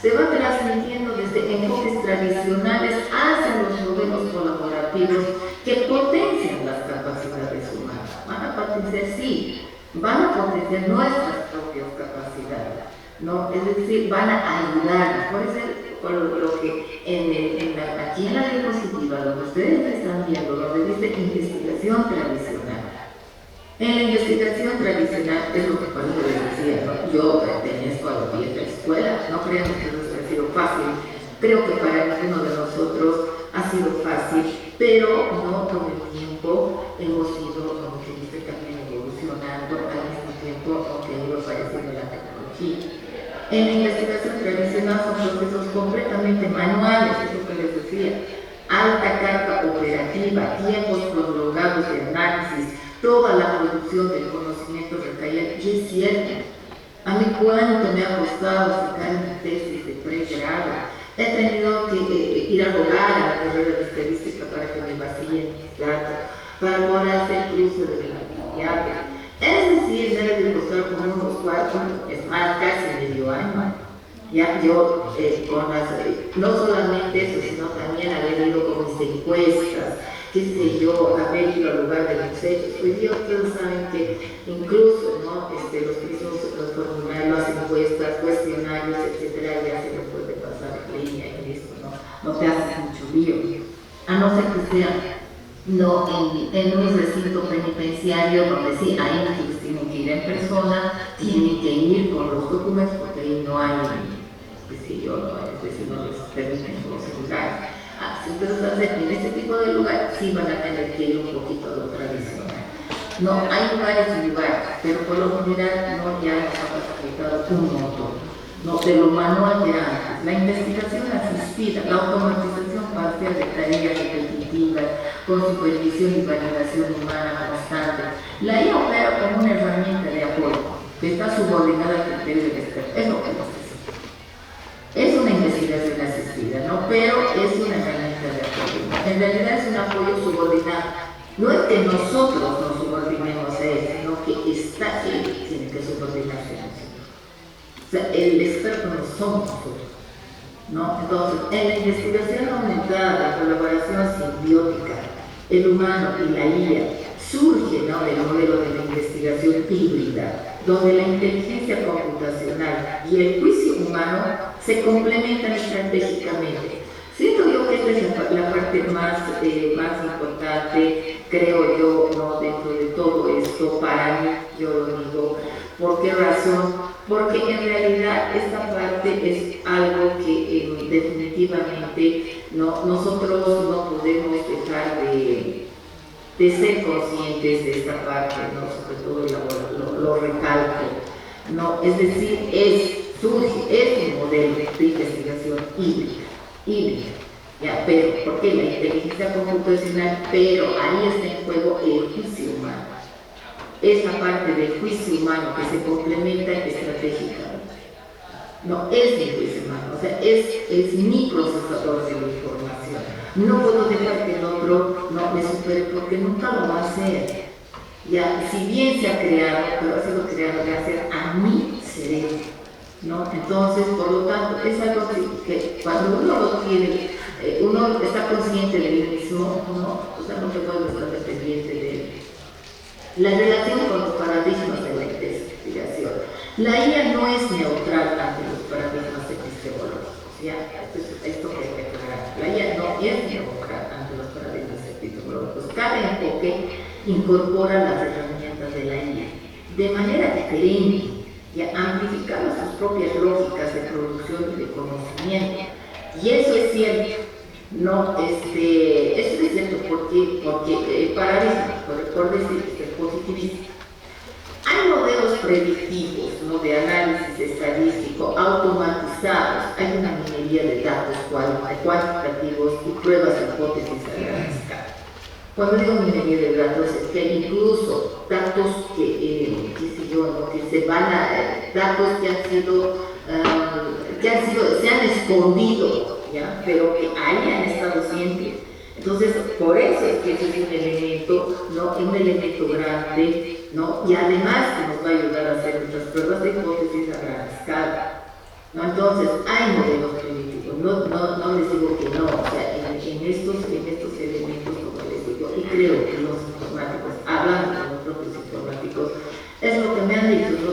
Se va transmitiendo desde enfoques tradicionales hacia los modelos colaborativos que potencian las capacidades humanas. Van a potenciar, sí, van a potenciar nuestras propias capacidades, ¿no? Es decir, van a ayudar. Por eso, lo que aquí en la diapositiva, lo que ustedes están viendo, donde dice investigación tradicional. En la investigación tradicional es lo que por eso les decía, ¿no? Yo pertenezco a la vieja escuela, no crean que eso ha sido fácil. Creo que para ninguno de nosotros ha sido fácil, pero no con el tiempo hemos ido, como que dice, también evolucionando al mismo tiempo, aunque iba apareciendo la tecnología. En la investigación tradicional son procesos completamente manuales, es lo que les decía. Alta carga operativa, tiempos prolongados de análisis, toda la producción del conocimiento recaía, y es cierto. A mí cuánto me ha costado sacar una tesis de pregrado. He tenido que ir a rogar a la carrera de estadística para que me vacíen mis datos, para poder hacer uso de la variable. Es decir, debe de costar como unos 4, es más, casi medio año. Ya yo, no solamente eso, sino también haber ido con mis encuestas, qué sé yo, haber ido al lugar de los hechos. Hoy día ustedes saben que incluso, ¿no?, los que hicimos los formularios, las encuestas, cuestionarios, etcétera, ya se lo puede pasar en línea y listo, ¿no? No te haces mucho lío. A no ser que sea no en un recinto penitenciario donde sí, ahí ustedes tienen que ir en persona, tienen que ir con los documentos porque ahí no hay, no les permiten los celulares. Si ustedes hacen en este tipo de lugar, sí van a tener que ir un poquito a lo tradicional. No, hay lugares y lugares, pero por lo general no, ya nos ha facilitado un montón. No, de lo manual que era antes. La investigación asistida, la automatización parcial de tareas repetitivas, con supervisión y validación humana constante. La IA opera como una herramienta de apoyo, que está subordinada al criterio del experto. Es lo que nos dice. Es una investigación asistida, ¿no? Pero es una herramienta de apoyo. En realidad es un apoyo subordinado. No es que nosotros nos subordinemos a él, sino que está él tiene que subordinarse a nosotros. O sea, el experto no somos nosotros, ¿no? Entonces, en la investigación aumentada, la colaboración simbiótica, el humano y la IA, surge, ¿no?, del modelo de la investigación híbrida, donde la inteligencia computacional y el juicio humano se complementan estratégicamente. Siento yo que esta es la parte más importante. creo yo, ¿no? Dentro de todo esto, para mí, yo lo digo, ¿por qué razón? Porque en realidad esta parte es algo que definitivamente nosotros no podemos dejar de ser conscientes de esta parte, ¿no? Sobre todo lo recalco, ¿no? Es decir, es un modelo de investigación híbrida, ¿ya? Pero, ¿por qué? La inteligencia computacional, pero ahí está en juego el juicio humano. Esa parte del juicio humano que se complementa estratégicamente. No es mi juicio humano, o sea, es mi procesador de la información. No puedo dejar que el otro no me supere porque nunca lo va a hacer. Ya, si bien se ha creado, pero ha sido creado gracias a mi cerebro, ¿no? Entonces, por lo tanto, es algo que cuando uno lo tiene, uno está consciente de él mismo, ¿no? O sea, no te puedes estar dependiente de él. La relación con los paradigmas de la investigación. La IA no es neutral ante los paradigmas epistemológicos, ¿ya? Esto que hay que aclarar. La IA no es neutral ante los paradigmas epistemológicos. Cada enfoque incorpora las herramientas de la IA de manera diferente, ya amplificando sus propias lógicas de producción y de conocimiento. Y eso es cierto. No, eso es cierto porque paradigmas, por decir, positivismo. Hay modelos predictivos, ¿no? De análisis estadístico automatizados, hay una minería de datos cuantitativos y pruebas de hipótesis a gran escala. Cuando digo minería de datos es que hay incluso datos que se van a, datos se han escondido, ¿ya? Pero que ahí han estado siempre. Entonces, por eso es que es un elemento, ¿no? Un elemento grande, ¿no? Y además que nos va a ayudar a hacer nuestras pruebas de hipótesis a gran escala, ¿no? Entonces, hay modelos predictivos, no les digo que no, o sea, en estos elementos, como les digo, y creo que los informáticos, hablando de los propios informáticos, es lo que me han dicho, ¿no?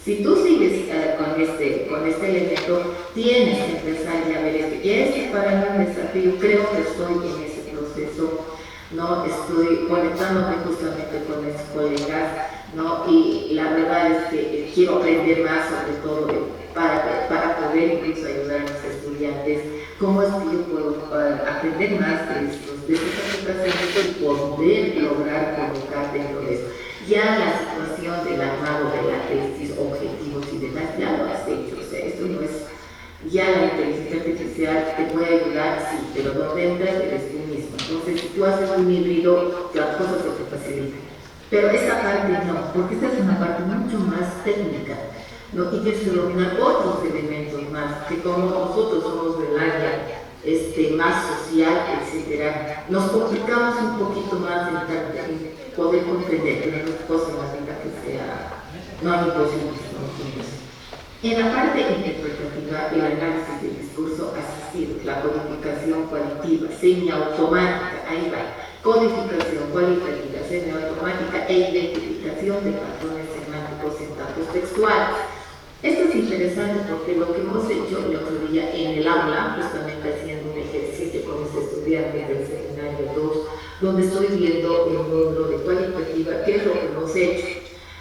Si tú sigues con este elemento, tienes que empezar ya a ver esto. Y este para mí un desafío, creo que estoy en ese proceso, ¿no? Estoy conectándome justamente con mis colegas, ¿no? Y la verdad es que quiero aprender más sobre todo para poder incluso ayudar a mis estudiantes. ¿Cómo es que yo puedo aprender más de estas aplicaciones y poder lograr colocar dentro de eso? Ya la situación del armado de la tesis, objetivos y demás, ya lo has hecho, o sea, esto no es, ya la inteligencia artificial te puede ayudar, sí, pero donde entras eres tú mismo. Entonces, si tú haces un híbrido, las cosas se te facilitan. Pero esta parte no, porque esta es una parte mucho más técnica, ¿no? Y tienes que dominar otros elementos más, que como nosotros somos del área más social, etcétera, nos complicamos un poquito más en poder comprender que no es cosa más linda que sea, no hay imposibles, ¿no? En la parte interpretativa, el análisis del discurso asistido, la codificación cualitativa, semiautomática, ahí va, codificación cualitativa, semiautomática e identificación de patrones semánticos en datos textuales. Esto es interesante porque lo que hemos hecho el otro día en el aula, justamente haciendo un ejercicio con los estudiantes del seminario 2, donde estoy viendo el módulo de cualitativa, ¿qué es lo que hemos hecho?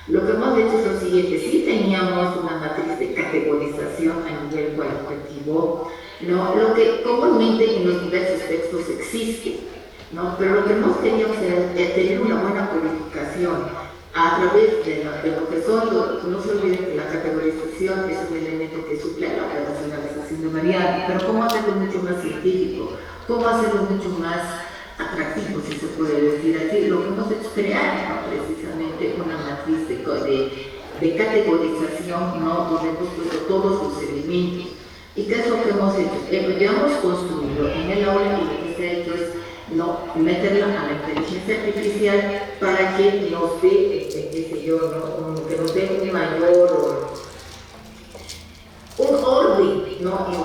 Lo que hemos hecho es lo siguiente: sí teníamos una matriz de categorización a nivel cualitativo, ¿no? Lo que comúnmente en los diversos textos existe, ¿no? Pero lo que hemos querido es tener una buena codificación a través de lo que son, no se olviden que la categorización es un elemento que suple a la operacionalización de variables, pero cómo hacerlo mucho más científico, cómo hacerlo mucho más atractivo, si se puede decir así. Lo que hemos hecho es crear, ¿no? Precisamente una matriz de categorización, ¿no? Donde hemos puesto todos los elementos. ¿Y qué es lo que hemos hecho? Ya hemos construido en el aula, y lo que se ha hecho es meterla a la inteligencia artificial para que nos dé, que nos dé un mayor un orden, ¿no? Un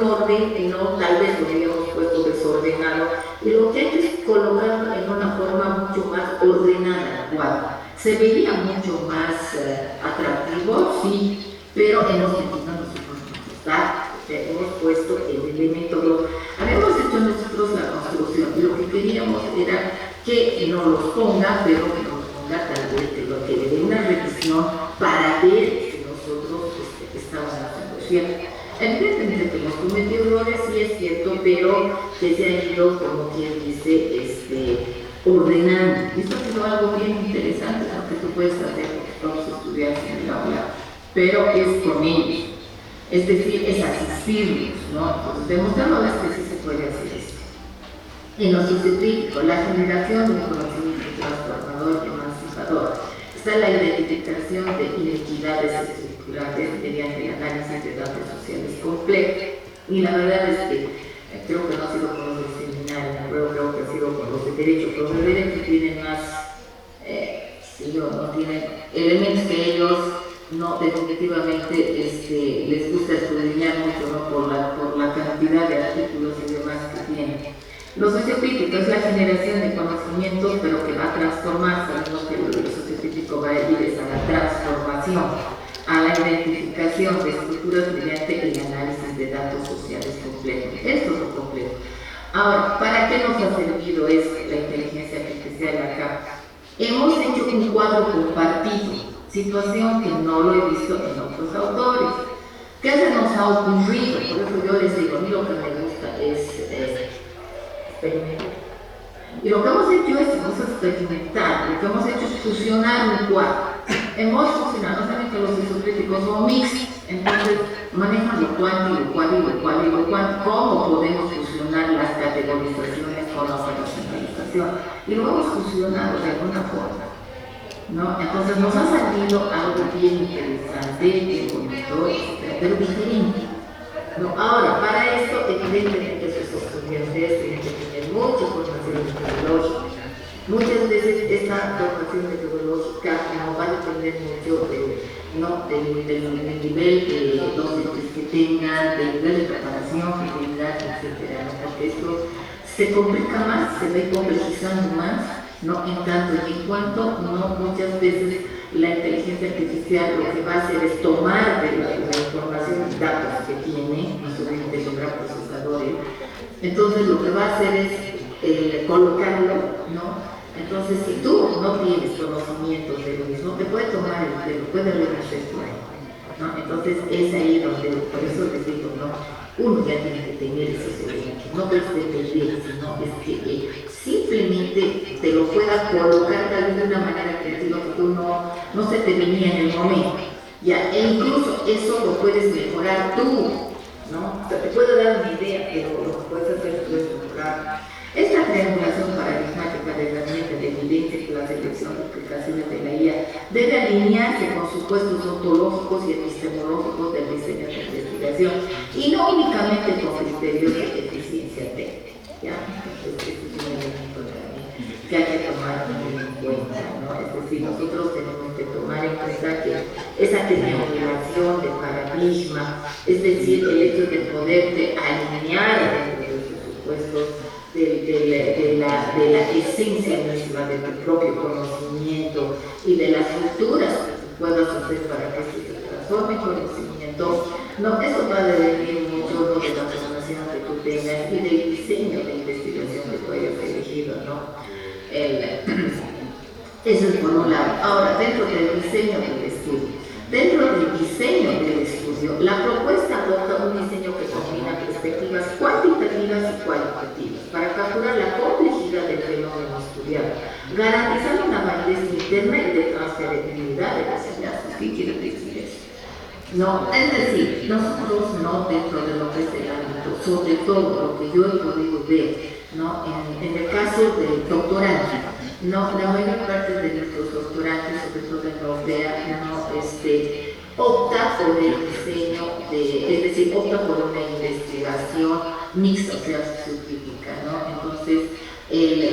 orden, ¿no? Tal vez lo habíamos puesto desordenado, y lo que hay que es colocarlo en una forma mucho más ordenada, se veía mucho más atractivo, sí, pero hemos metido nosotros datos, hemos puesto el elemento, habíamos hecho nosotros la construcción, y lo que queríamos era que no los ponga, pero que nos ponga tal vez que le dé una revisión para ver si nosotros estamos haciendo cierto. Evidentemente que hemos cometido errores, sí es cierto, pero que se ha ido, como quien dice, ordenando. Y esto ha sido algo bien interesante, porque tú puedes hacer con los estudiantes en el aula, pero es con ellos. Es decir, es asistirlos, ¿no? Entonces, demostrarles que sí se puede hacer esto. En lo sociocrítico, la generación de un conocimiento transformador y emancipador. Está la identificación de inequidades estructurales mediante el análisis de datos sociales completos. Y la verdad es que creo que no ha sido con los de seminario, creo que ha sido con los de derecho, pero los de derecho tienen más, no tienen elementos que ellos no definitivamente les gusta escudriñar mucho, ¿no? por la cantidad de artículos y demás que tienen. Lo sociocrítico es la generación de conocimientos, pero que va a transformar. Sabemos que lo sociocrítico va a ir a la transformación, a la identificación de estructuras mediante el análisis de datos sociales complejos. Esto es lo complejo. Ahora, ¿para qué nos ha servido esto, la inteligencia artificial acá? Hemos hecho un cuadro compartido, situación que no lo he visto en otros autores. ¿Qué se nos ha ocurrido? Por eso yo les digo, a mí lo que me gusta es experimentar. Y lo que hemos hecho es experimentar, lo que hemos hecho es fusionar un cuadro. Hemos fusionado, no saben que los isocríticos son mixtos, entonces manejan lo cuántico, lo cual y lo cual y lo cual. ¿Cómo podemos fusionar las categorizaciones con la operacionalización? Y lo hemos fusionado de alguna forma, ¿no? Entonces nos ha salido algo bien interesante, bien bonito, pero diferente, ¿no? Ahora, para esto, evidentemente, sus estudiantes tienen que tener mucha formación metodológica. Muchas veces esta formación metodológica no va a depender mucho del nivel de docentes que tengan, del nivel de preparación que tengan, etc. Porque esto se complica más, se va complejizando más, ¿no? En tanto y en cuanto, no, muchas veces la inteligencia artificial lo que va a hacer es tomar de la información y datos que tiene, y solamente lograr procesadores. Entonces lo que va a hacer es colocarlo, ¿no? Entonces, si tú no tienes conocimientos de lo mismo, te puede tomar el pelo, puede reconocer tu ahí, ¿no? Entonces, es ahí donde, por eso les digo, ¿no? Uno ya tiene que tener esos elementos, no puedes depender, sino es que simplemente te lo pueda colocar tal vez de una manera creativa que tú no se te venía en el momento, ya, e incluso eso lo puedes mejorar tú, ¿no? O sea, te puedo dar una idea, pero lo que puedes hacer tú es mejorar. Esta triangulación paradigmática de herramientas de evidencia y la selección de aplicaciones de la IA debe alinearse con supuestos ontológicos y epistemológicos del diseño de investigación y no únicamente con criterios de eficiencia técnica. ¿Ya? Entonces, este es un elemento también que hay que tomar en cuenta, ¿no? Es decir, nosotros tenemos que tomar en cuenta que esa triangulación de paradigma, es decir, el hecho de poderte alinear dentro de sus supuestos de la esencia misma de tu propio conocimiento y de las estructuras que tú puedas hacer para que se transforme en conocimiento. No, eso va a depender mucho de la formación que tú tengas y del diseño de investigación que tú hayas elegido, ¿no? Eso es por un lado. Ahora, dentro del diseño del estudio, la propuesta adopta un diseño que combina perspectivas cuantitativas y cualitativas para capturar la complejidad del fenómeno estudiado, garantizando una validez interna y de transferabilidad de los hallazgos. ¿Qué quiere decir eso? No, es decir, nosotros no dentro de lo que es el ámbito, sobre todo lo que yo he podido ver, ¿no? En el caso del doctorante, no, la mayor parte de nuestros doctorantes, sobre todo en la OPEA, no, opta por el diseño es decir, opta por una investigación mixta, o sea, sociocrítica, ¿no? Entonces,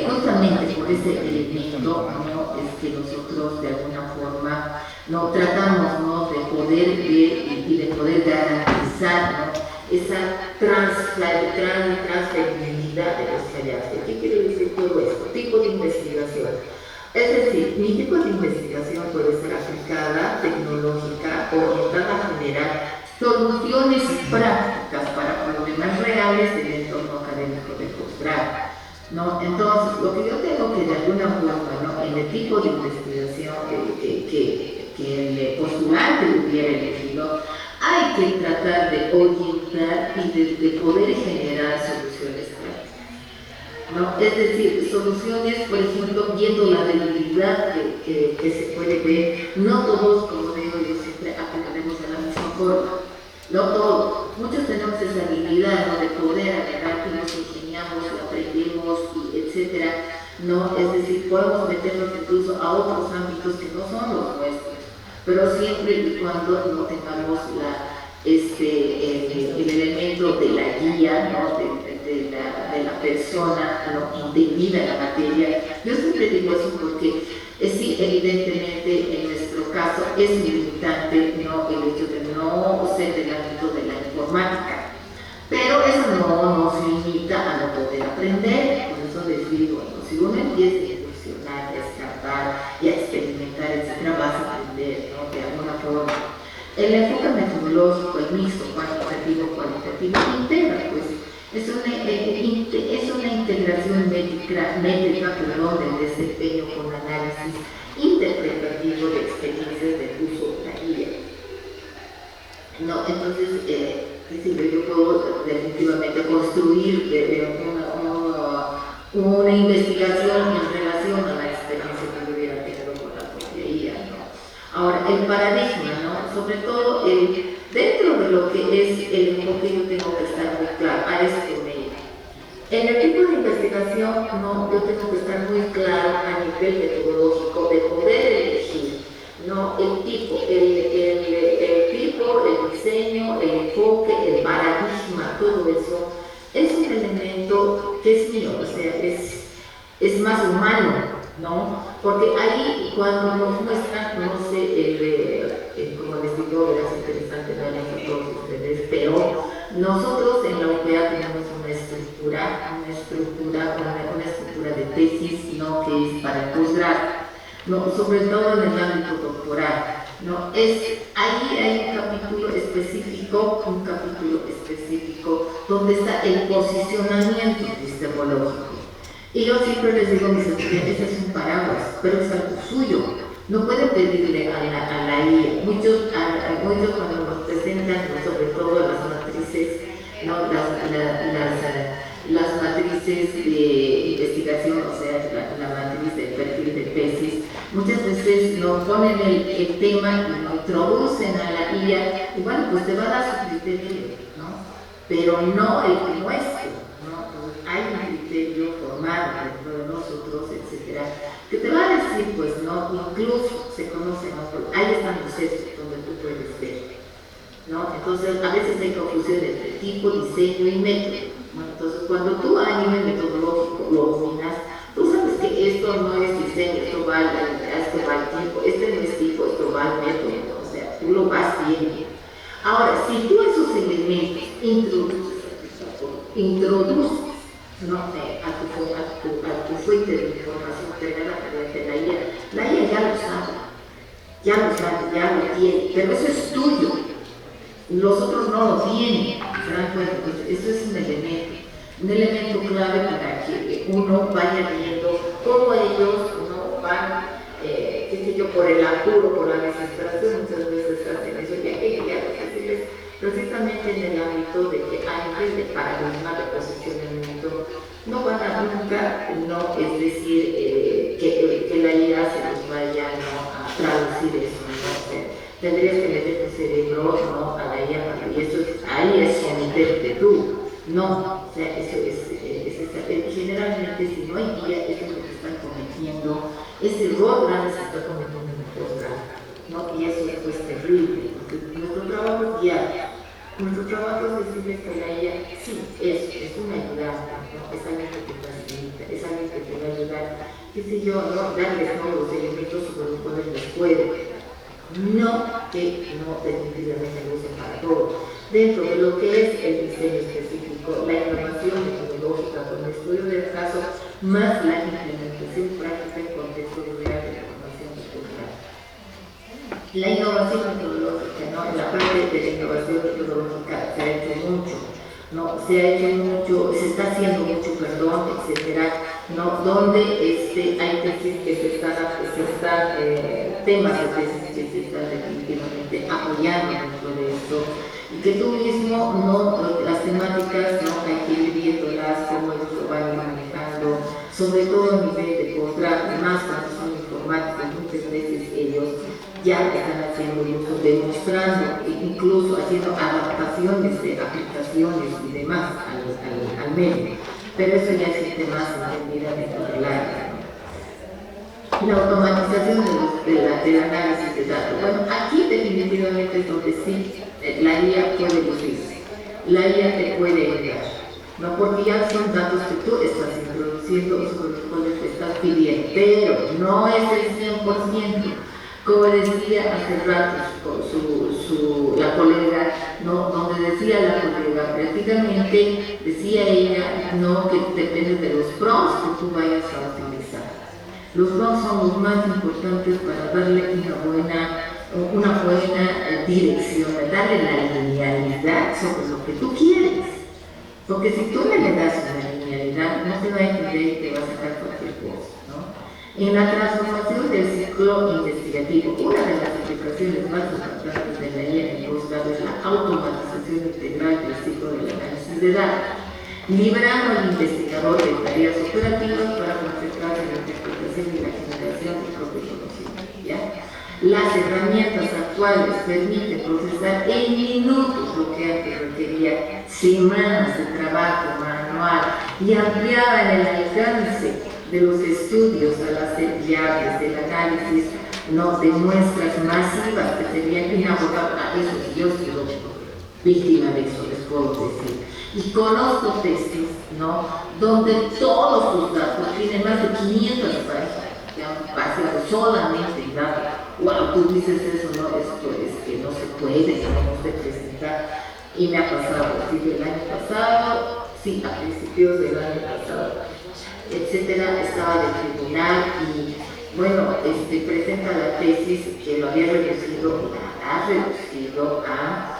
justamente por ese elemento, ¿no? Es que nosotros de alguna forma no tratamos, ¿no? de poder ver y de poder garantizar, ¿no? esa transferibilidad de los hallazgos. ¿Qué quiere decir todo esto? Tipo de investigación. Es decir, mi tipo de investigación puede ser aplicada, tecnológica, orientada a generar soluciones prácticas para problemas reales del entorno académico de posgrado, ¿no? ¿no? Entonces, lo que yo tengo que de alguna forma, ¿no? En el tipo de investigación que el postulante hubiera elegido, hay que tratar de orientar y de poder generar soluciones prácticas, ¿no? Es decir, soluciones, por ejemplo, viendo la debilidad que se puede ver. No todos, como digo yo siempre, aplicaremos de la misma forma. No todos. Muchos tenemos esa habilidad, ¿no? De poder agarrar que nos ingeniamos, aprendemos, y etcétera, ¿no? Es decir, podemos meternos incluso a otros ámbitos que no son los nuestros, pero siempre y cuando no tengamos el elemento de la guía, ¿no? de la persona, ¿no? Entendida en la materia. Yo siempre digo eso porque sí, evidentemente en nuestro caso es limitante, ¿no? El hecho de no ser del ámbito de la informática, pero eso no nos limita a no poder aprender. Por eso les digo, ¿no? Si uno empieza a incursionar, a escapar y a experimentar, etcétera, vas a aprender, ¿no? De alguna forma. El enfoque metodológico, el mixto, cuantitativo, cualitativo, integra, pues, es una integración métrica, del desempeño con análisis interpretativo de experiencias del uso de la guía. No, entonces, yo puedo definitivamente construir una investigación en relación a la experiencia que yo hubiera tenido con la propia guía, ¿no? Ahora, el paradigma, ¿no? Sobre todo dentro de lo que es el enfoque, yo tengo que estar muy claro, a eso que me iba. En el tipo de investigación, ¿no? Yo tengo que estar muy claro a nivel metodológico de poder elegir, ¿no? El tipo, el diseño, el enfoque, el paradigma, todo eso es un elemento que es mío, o sea, es más humano, ¿no? Porque ahí cuando nos muestran, no sé, como les digo, es interesante verlo a todos ustedes, pero nosotros en la UPA tenemos una estructura de tesis, ¿no? Que es para el posgrado, ¿no? Sobre todo en el ámbito doctoral, ¿no? Ahí hay un capítulo específico donde está el posicionamiento epistemológico. Y yo siempre les digo a mis estudiantes, es un paraguas, pero es algo suyo. No pueden pedirle a la IA. Muchos cuando nos presentan, sobre todo las matrices, ¿no? Las matrices de investigación, o sea, la matriz del perfil de tesis, muchas veces nos ponen el tema y lo introducen a la IA, y bueno, pues te va a dar su criterio, ¿no? Pero no el nuestro, ¿no? Hay un criterio formado dentro de nosotros, etcétera, que te va a decir, pues, ¿no? Incluso se conoce, ¿no? Ahí están los sesgos donde tú puedes ver, ¿no? Entonces, a veces hay confusión entre tipo, diseño y método. Bueno, entonces, cuando tú a nivel metodológico lo dominas, tú sabes que esto no es diseño, esto va al tiempo, este no es tipo, esto va al método, o sea, tú lo vas viendo. Ahora, si tú esos elementos introduces, ¿no? a tu fuente de información creada mediante la IA ya lo tiene, pero eso es tuyo. Los otros no lo tienen, se dan cuenta. Pues eso es un elemento clave para que uno vaya viendo cómo ellos no van, qué sé yo, por el apuro, por la desesperación, muchas veces hacen eso, precisamente en el ámbito de que a nivel de paradigma de posicionamiento no van a nunca, no, es decir, que la IA se nos vaya, ¿no? A traducir eso, ¿no? Tendrías que meter tu cerebro, ¿no? A la IA, y eso ahí es someterte tú, no, o sea, eso generalmente si no hay guía, eso es lo que están cometiendo, ese error grande se está cometiendo en el posgrado, ¿no? Y eso es pues terrible, porque nuestro trabajo es guiar. Nuestro trabajo es decirles que la IA sí es una ayudante, ¿no? Es alguien que te facilita, es alguien que te va a ayudar, qué sé yo, ¿no? Darles todos los elementos sobre los cuales les puede, no que no definitivamente lo usen para todo. Dentro de lo que es el diseño específico, la innovación metodológica con el estudio del caso, más la implementación práctica en contexto real de la formación cultural. La innovación metodológica, ¿no? En la parte de la innovación metodológica se ha hecho mucho, ¿no? Se está haciendo mucho, perdón, etcétera, ¿no? Donde hay tesis que temas de tesis que se están definitivamente apoyando dentro de esto, y que tú mismo, ¿no? Las temáticas, ¿no? Hay que ir viéndolas, cómo ellos lo van manejando, sobre todo a nivel de posgrado, más cuando son informáticos, muchas veces ellos ya están haciendo uso, demostrando, incluso haciendo adaptaciones de aplicaciones y demás al medio. Pero eso ya existe más entendida dentro del área. La automatización del análisis de datos. Bueno, aquí definitivamente es donde sí la IA puede lucirse. La IA te puede ayudar, ¿no? Porque ya son datos que tú estás introduciendo y sobre los cuales te estás pidiendo, pero no es el 100%. Como decía hace rato la colega, ¿no? Donde decía la colega, prácticamente decía ella, ¿no? Que depende de los prompts que tú vayas a utilizar. Los prompts son los más importantes para darle una buena dirección, darle la linealidad sobre lo que tú quieres. Porque si tú le das una linealidad, no te va a entender y te va a sacar cualquier cosa, ¿no? En la transformación del ciclo investigativo, una de las aplicaciones más importantes de la IA en posgrado es la automatización integral del ciclo del análisis de datos, librando al investigador de tareas operativas para concentrarse en la interpretación y la generación del propio conocimiento, ¿ya? Las herramientas actuales permiten procesar en minutos lo que antes requería semanas de trabajo manual y ampliaban el alcance de los estudios a las viables del análisis, ¿no? De muestras masivas que serían inagotables. Eso sí, yo he sido víctima de eso, les puedo decir. Y conozco tesis, ¿no? Donde todos los datos tienen más de 500 páginas, basados solamente en datos. Wow, tú dices eso, ¿no? Esto es que no se puede, que no se presentar. Y me ha pasado, así del año pasado, sí, a principios del año pasado, etcétera, estaba de tribunal y bueno, presenta la tesis que lo había reducido, ha reducido a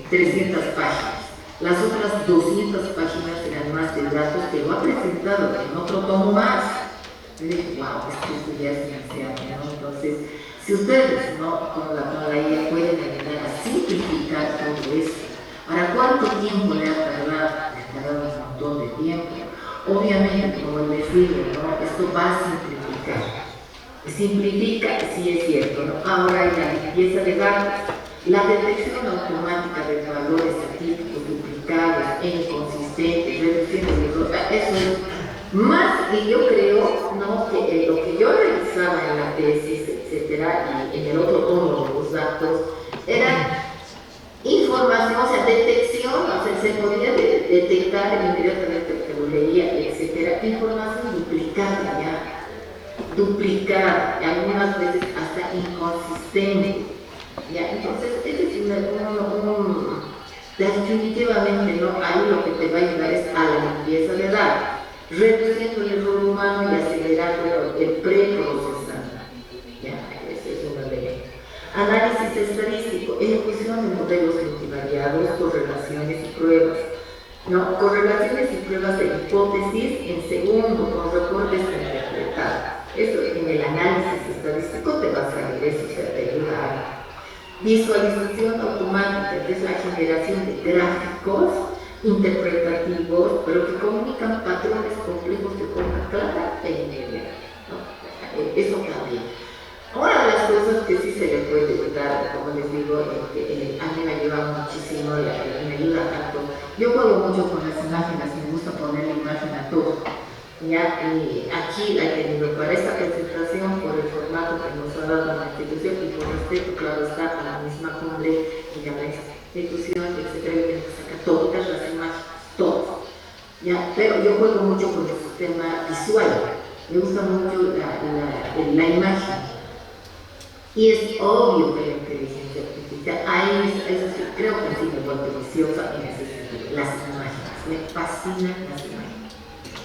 300 páginas. Las otras 200 páginas eran más de datos que lo ha presentado en otro tomo más. Y dije, wow, esto ya es demasiado, ¿no? Entonces, si ustedes, ¿no? con la IA pueden ayudar a simplificar todo esto. ¿Para cuánto tiempo le ha tardado? Le ha tardado un montón de tiempo. Obviamente, como les digo, ¿no? Esto va a simplificar. Simplifica, sí es cierto, ¿no? Ahora hay la limpieza de datos, la detección automática de valores atípicos, duplicados e inconsistentes, reduciendo el error. Eso es más, y yo creo, ¿no? Que lo que yo revisaba en la tesis, etcétera, y en el otro tomo de los datos, era información, o sea, detección, o sea, se podía detectar inmediatamente que lo leía, etcétera, información duplicada ya, duplicada, y algunas veces hasta inconsistente, ya, entonces, definitivamente, ¿no? Ahí lo que te va a ayudar es a la limpieza de datos, reduciendo el error humano y acelerando el preprocesamiento, ya, esa es una de ellas. Análisis estadístico, ejecución de modelos multivariados, correlaciones y pruebas. ¿No? Correlaciones y pruebas de hipótesis en segundo, con reportes interpretados. Eso en el análisis estadístico te va a salir, eso se te ayuda a visualización automática, que es la generación de gráficos interpretativos, pero que comunican patrones complejos de forma clara e inmediata, ¿no? Eso también. Una de las cosas que sí se le puede dar, como les digo, a mí me ayuda muchísimo, me ayuda tanto. Yo juego mucho con las imágenes, me gusta poner la imagen a todo. ¿Ya? Y aquí he tenido para esta presentación, por el formato que nos ha dado la institución y por respeto, claro, está a la misma cumbre y a la institución, etcétera, yo tengo que sacar todas las imágenes, todas. ¿Ya? Pero yo juego mucho con el sistema visual, me gusta mucho la imagen. Y es obvio que la inteligencia artificial, eso sí, creo que sí me vuelve viciosa en ese sentido, las imágenes, me fascinan las imágenes.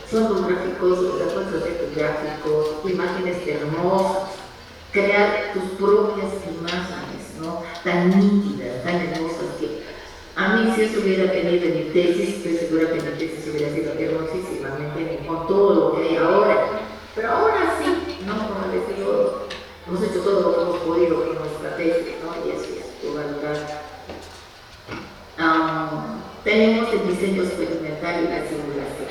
Son los gráficos, puedes hacer tus gráficos, imágenes hermosas, crear tus propias imágenes, ¿no? Tan nítidas, tan hermosas que a mí si eso hubiera tenido en mi tesis, estoy segura que mi tesis hubiera sido hermosísima, ¿me entienden? Con todo lo que hay tenemos el diseño experimental y la simulación.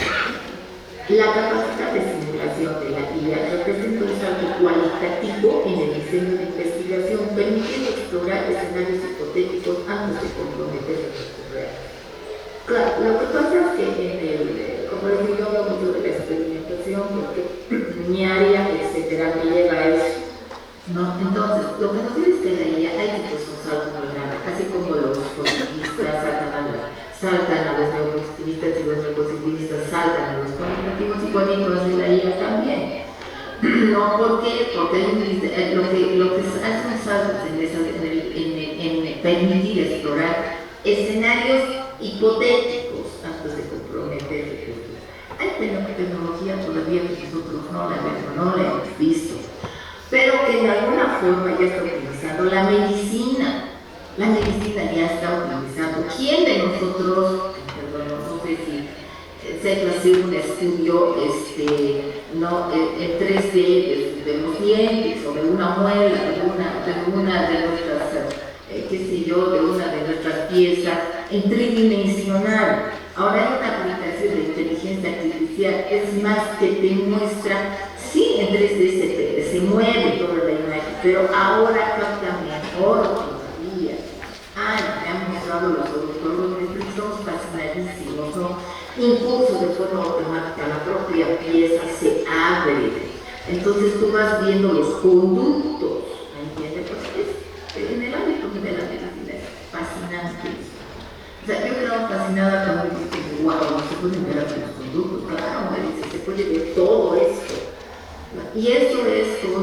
La capacidad de simulación de la IA representa un salto cualitativo en el diseño de investigación, permitiendo explorar escenarios hipotéticos antes de comprometer el riesgo real. Claro, lo que pasa es que como les digo, yo hablo mucho de la experimentación porque mi área, etcétera, me lleva a eso, ¿no? Entonces, lo que nos dice es que la IA hay que pues un salto muy grande, así como los positivistas saltan a los neopositivistas y los neopositivistas saltan a los cuantitativos y cuánticos de la IA también. No, ¿por qué? Porque lo que hace un salto en permitir explorar escenarios hipotéticos antes de comprometer recursos. Hay tecnología todavía que nosotros no la hemos visto, pero que de alguna forma ya está utilizando la medicina. La medicina ya está utilizando. ¿Quién de nosotros, perdón, no sé si se ha hacer un estudio en 3D de los dientes o de una muela, de una de nuestras, qué sé yo, de una de nuestras piezas en tridimensional? Ahora hay una aplicación de inteligencia artificial, es más, que te muestra, sí, en 3D se mueve toda la imagen, pero ahora capta mejor todavía. Me han mostrado los odontólogos, somos fascinadísimos, ¿no? Incluso de forma automática la propia pieza se abre. Entonces tú vas viendo los conductos, ¿me entiendes? Pues en el ámbito de la medicina es fascinante. O sea, yo quedaba fascinada cuando dije, wow, no se pueden ver aquí los conductos. Claro, me dice, se puede ver todo esto. Y eso es con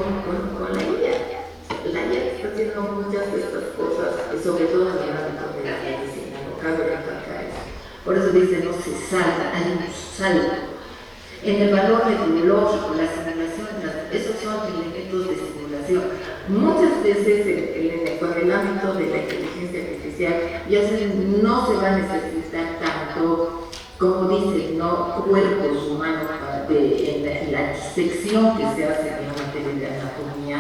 la IA. La IA está haciendo muchas de estas cosas, sobre todo en el ámbito de la medicina, no cabe recalcar eso. Por eso dice, no se salta, hay un salto. En el valor metodológico, la simulación, esos son elementos de simulación. Muchas veces con el ámbito de la inteligencia artificial no se va a necesitar tanto, como dicen, ¿no?, cuerpos humanos en la disección que se hace en la materia de anatomía,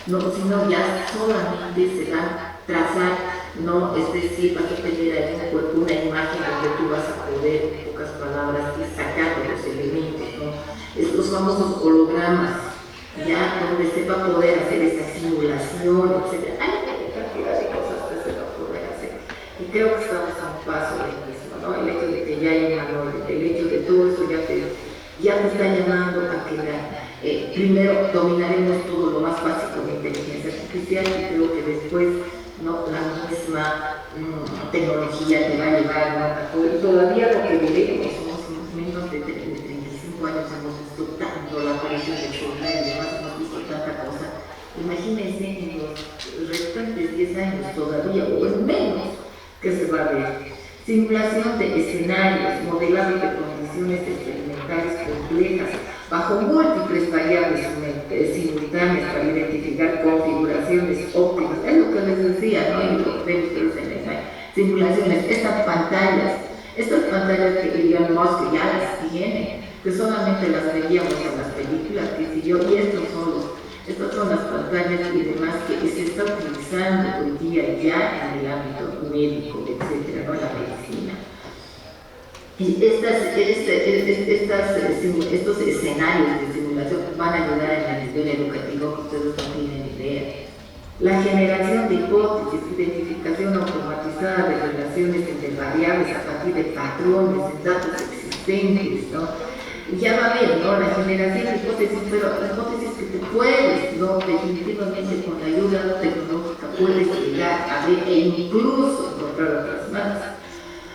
no, sino ya solamente se va a trazar, ¿no? Es decir, vas a tener ahí un cuerpo, una imagen donde tú vas a poder, en pocas palabras, ir sacando los elementos, ¿no? Estos famosos hologramas, ya donde se va a poder hacer esa simulación, etc. Hay una cantidad de cosas que se va a poder hacer. Y creo que estamos a un paso del mismo, ¿no? El hecho de que ya hay un manual, el hecho de todo eso ya te está llamando a que primero dominaremos todo lo más básico de inteligencia artificial y creo que después, ¿no?, la misma tecnología te va a llevar, ¿no?, a todo. Y todavía lo que veremos, somos menos de 35 años, hemos visto tanto la aparición del celular y demás, hemos visto tanta cosa. Imagínense en los restantes 10 años todavía, o en menos, que se va a ver. Simulación de escenarios, modelado de condiciones experimentales complejas, bajo múltiples variables simultáneas para identificar configuraciones óptimas. Es lo que les decía, ¿no?, en los ustedes en esas simulaciones, estas pantallas que Elon Musk ya las tiene, que solamente las veíamos en las películas, que si yo, y estas son las pantallas y demás que se está utilizando hoy día ya en el ámbito médico, etcétera, ¿no?, la medicina. Y estos escenarios de simulación van a ayudar en el nivel educativo que ustedes no tienen idea. La generación de hipótesis, identificación automatizada de relaciones entre variables a partir de patrones en datos existentes, ¿no? Ya va a haber, ¿no?, la generación de hipótesis, pero hipótesis que te puedes, ¿no?, definitivamente con la ayuda tecnológica puedes llegar a ver e incluso encontrar otras más.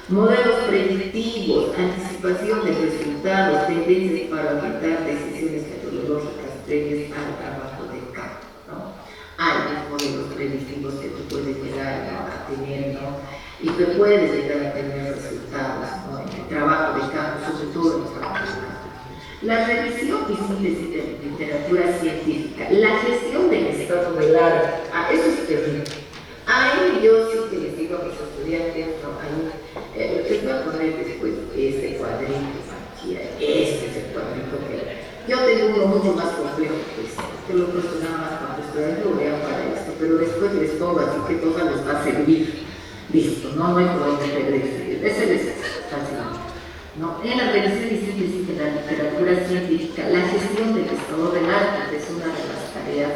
Modelos predictivos, anticipación de resultados, tendencias para orientar decisiones metodológicas previas al trabajo de campo, ¿no? Hay modelos predictivos que tú puedes llegar, ¿no?, a tener, ¿no?, y que puedes llegar a tener resultados, ¿no?, en el trabajo de campo, sobre todo en el trabajo de campo. La revisión y síntesis de literatura científica, la gestión del estado del arte, eso es terrible. Ahí yo sí que les digo a mis estudiantes, ¿no?, les voy a poner después este cuadrito aquí, este es el cuadrito que yo tengo uno mucho más complejo, pues, que lo puesto nada más cuando estudiantes lo vean para esto, pero después les pongo así que todo les va a servir. Listo, no hay por dónde perderse. Ese es fácil. ¿No? En la revisión y síntesis de la literatura científica, la gestión del estado del arte es una de las tareas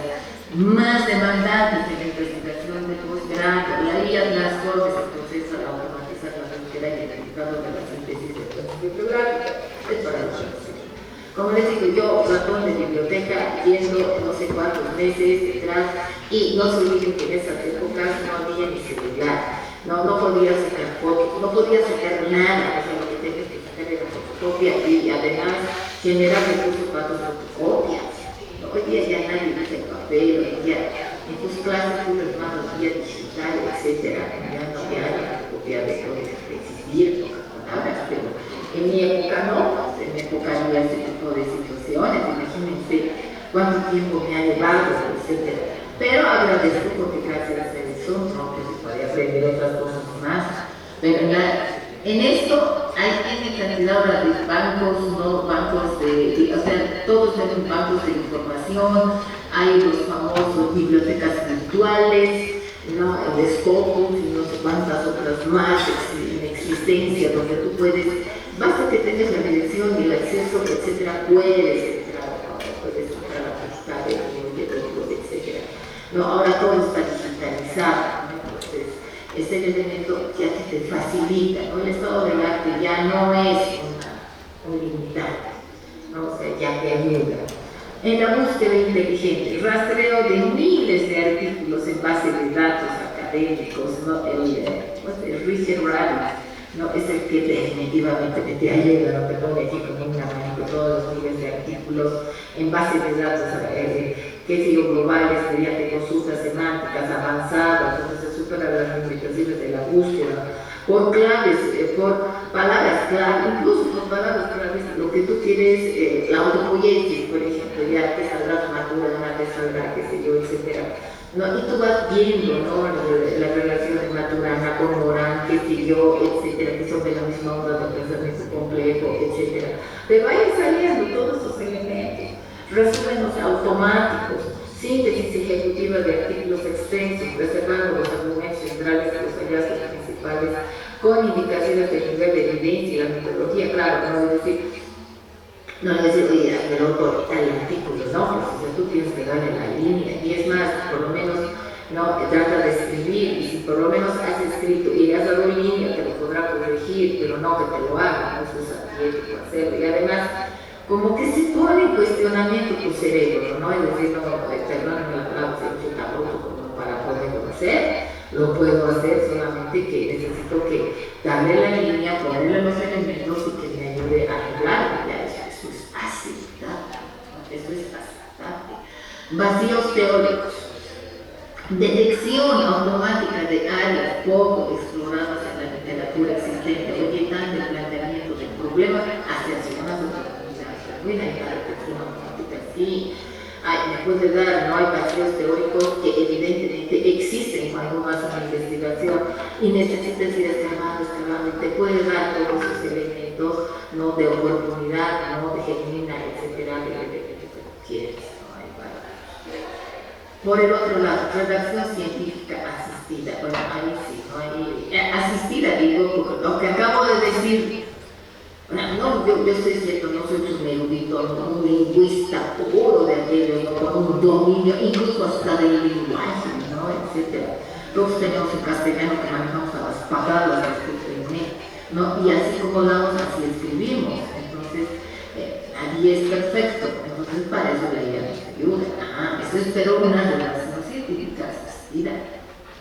más demandantes de la investigación de posgrado. La IA las formas el proceso al automatizar la búsqueda y el resultado de la síntesis de texto bibliográfica. Es para los conocidos. Como les digo, yo ratón de biblioteca yendo no sé cuántos meses detrás, y no se olviden que en esas épocas no había ni celular, no podía sacar fotos, no podía sacar nada, o sea, lo que tenías que sacar era fotocopia y además generar recursos para tus fotocopias. No, hoy día ya nadie usa el papel, hoy día en tus clases tú les mandas vía digital, etcétera, ya no hay fotocopia de todo lo que existir, pocas palabras, pero en mi época no, en mi época había ese tipo de situaciones, imagínense cuánto tiempo me ha llevado, etcétera. Pero agradezco porque gracias a eso no pues, se puede aprender otras cosas más. Pero en esto hay N cantidad ahora de bancos, no bancos o sea, todos son bancos de información, hay los famosos bibliotecas virtuales, ¿no? El Scopus y no sé cuántas otras más en existencia, donde tú puedes, basta que tengas la dirección y el acceso, etcétera, puedes entrar a buscar el libro, etcétera. No, ahora todo está digitalizado, ¿no? Entonces, ese elemento ya que te facilita, ¿no? El estado del arte ya no es un limitante, ¿no? O sea, ya te ayuda. En la búsqueda inteligente, rastreo de miles de artículos en base de datos académicos, ¿no? El Research Rabbit, ¿no? Es el que definitivamente te ayuda, ¿no? Te pone aquí como una mano todos los miles de artículos en base de datos qué sé yo, globales, mediante consultas semánticas avanzadas, donde se superan las limitaciones de la búsqueda, por claves, por palabras clave, incluso por palabras claves, lo que tú quieres, la autopoiesis, por ejemplo, ya te saldrá Maturana, te saldrá, qué sé yo, etcétera. ¿No? Y tú vas viendo, ¿no? La relación de Maturana con Morán, qué sé yo, etcétera, que son de la misma onda de pensamiento complejo, etcétera. Pero vayan saliendo todos esos elementos. Resúmenes automáticos, síntesis ejecutiva de artículos extensos, reservando los argumentos centrales y los hallazgos principales, con indicaciones de nivel de evidencia y la metodología, claro, no es decir, oye, pero por tal artículo, no, pues o sea, tú tienes que darle la línea, y es más, por lo menos, no, trata de escribir, y si por lo menos has escrito y le has dado línea, te lo podrá corregir, pero no que te lo haga, no eso es antiético hacerlo, y además, como que se pone en cuestionamiento tu cerebro, ¿no? Es decir, no, perdóname la palabra, soy tan bruto como para poderlo hacer, lo puedo hacer, solamente que necesito que darle la línea, ponerle los elementos y que me ayude a arreglarlo, ya eso es aceptable, ¿no? Eso es aceptable. Vacíos teóricos, detección automática de áreas poco exploradas en la literatura existente, orientando el planteamiento del problema hacia zonas de buena y la detección automática sí. Me puede dar, no hay vacíos teóricos que evidentemente existen cuando vas a una investigación y necesitas ir escalando y te puede dar todos esos elementos, ¿no? De oportunidad, ¿no? De genuina, etcétera, de que quieres, ¿no? Por el otro lado, redacción científica asistida, bueno, ahí sí, ¿no? Ahí, asistida digo, porque lo que acabo de decir. No, yo soy cierto, no soy un erudito, no, un lingüista puro de aquello, no, con un dominio, incluso hasta del lenguaje, ¿no? Etcétera. Todos tenemos el castellano que manejamos a las patadas, ¿no? Y así como hablamos, así escribimos. Entonces, ahí es perfecto. Entonces, para eso la IA nos ayuda. Eso es pero una relación científica asistida.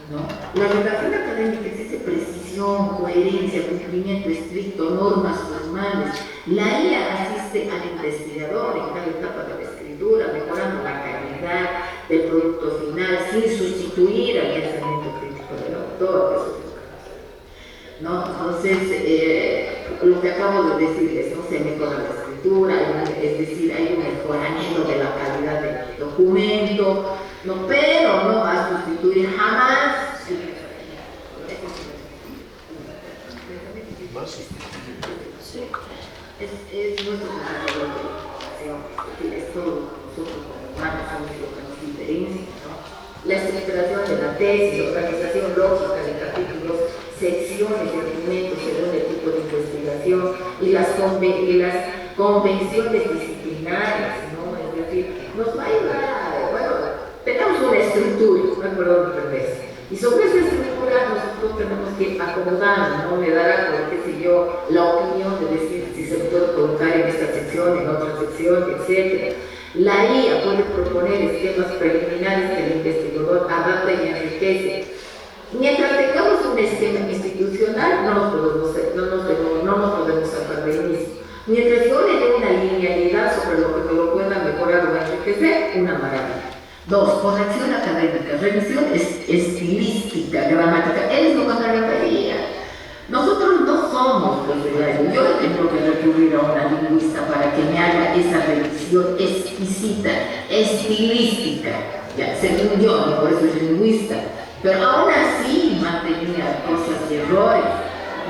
¿No? La redacción académica exige precisión, coherencia, cumplimiento estricto, normas formales. La IA asiste al investigador en cada etapa de la escritura, mejorando la calidad del producto final sin sustituir al pensamiento crítico del autor. ¿No? Entonces, lo que acabo de decirles, ¿no? Se mejora la escritura, es decir, hay un mejoramiento de la calidad del documento, ¿no? Pero no va a sustituir jamás. Sí. Es nuestro concepto de educación, es todo lo que nosotros como humanos somos lo que nos diferencia, ¿no? La estructuración de la tesis, organización lógica de capítulos, las convenciones disciplinarias, ¿no? Es decir, nos va a ayudar, bueno, tenemos una estructura, me acuerdo de otra vez, y sobre esa estructura nosotros tenemos que acomodar, ¿no? Me dará, qué sé yo, la opinión de decir si se puede colocar en esta sección, en otra sección, etc. La IA puede proponer esquemas preliminares que el investigador adapta y enriquece. Mientras tengamos un esquema institucional, no nos podemos sacar del mismo. Mientras yo le dé una linealidad sobre lo que me lo pueda mejorar o enriquecer, una maravilla. 2. Corrección académica. Revisión estilística, gramática. Es lo que me refería. Nosotros no somos profesores. Yo tengo que recurrir a una lingüista para que me haga esa revisión exquisita, estilística. Ya, según yo, no por eso es lingüista. Pero aún así mantenía cosas y errores,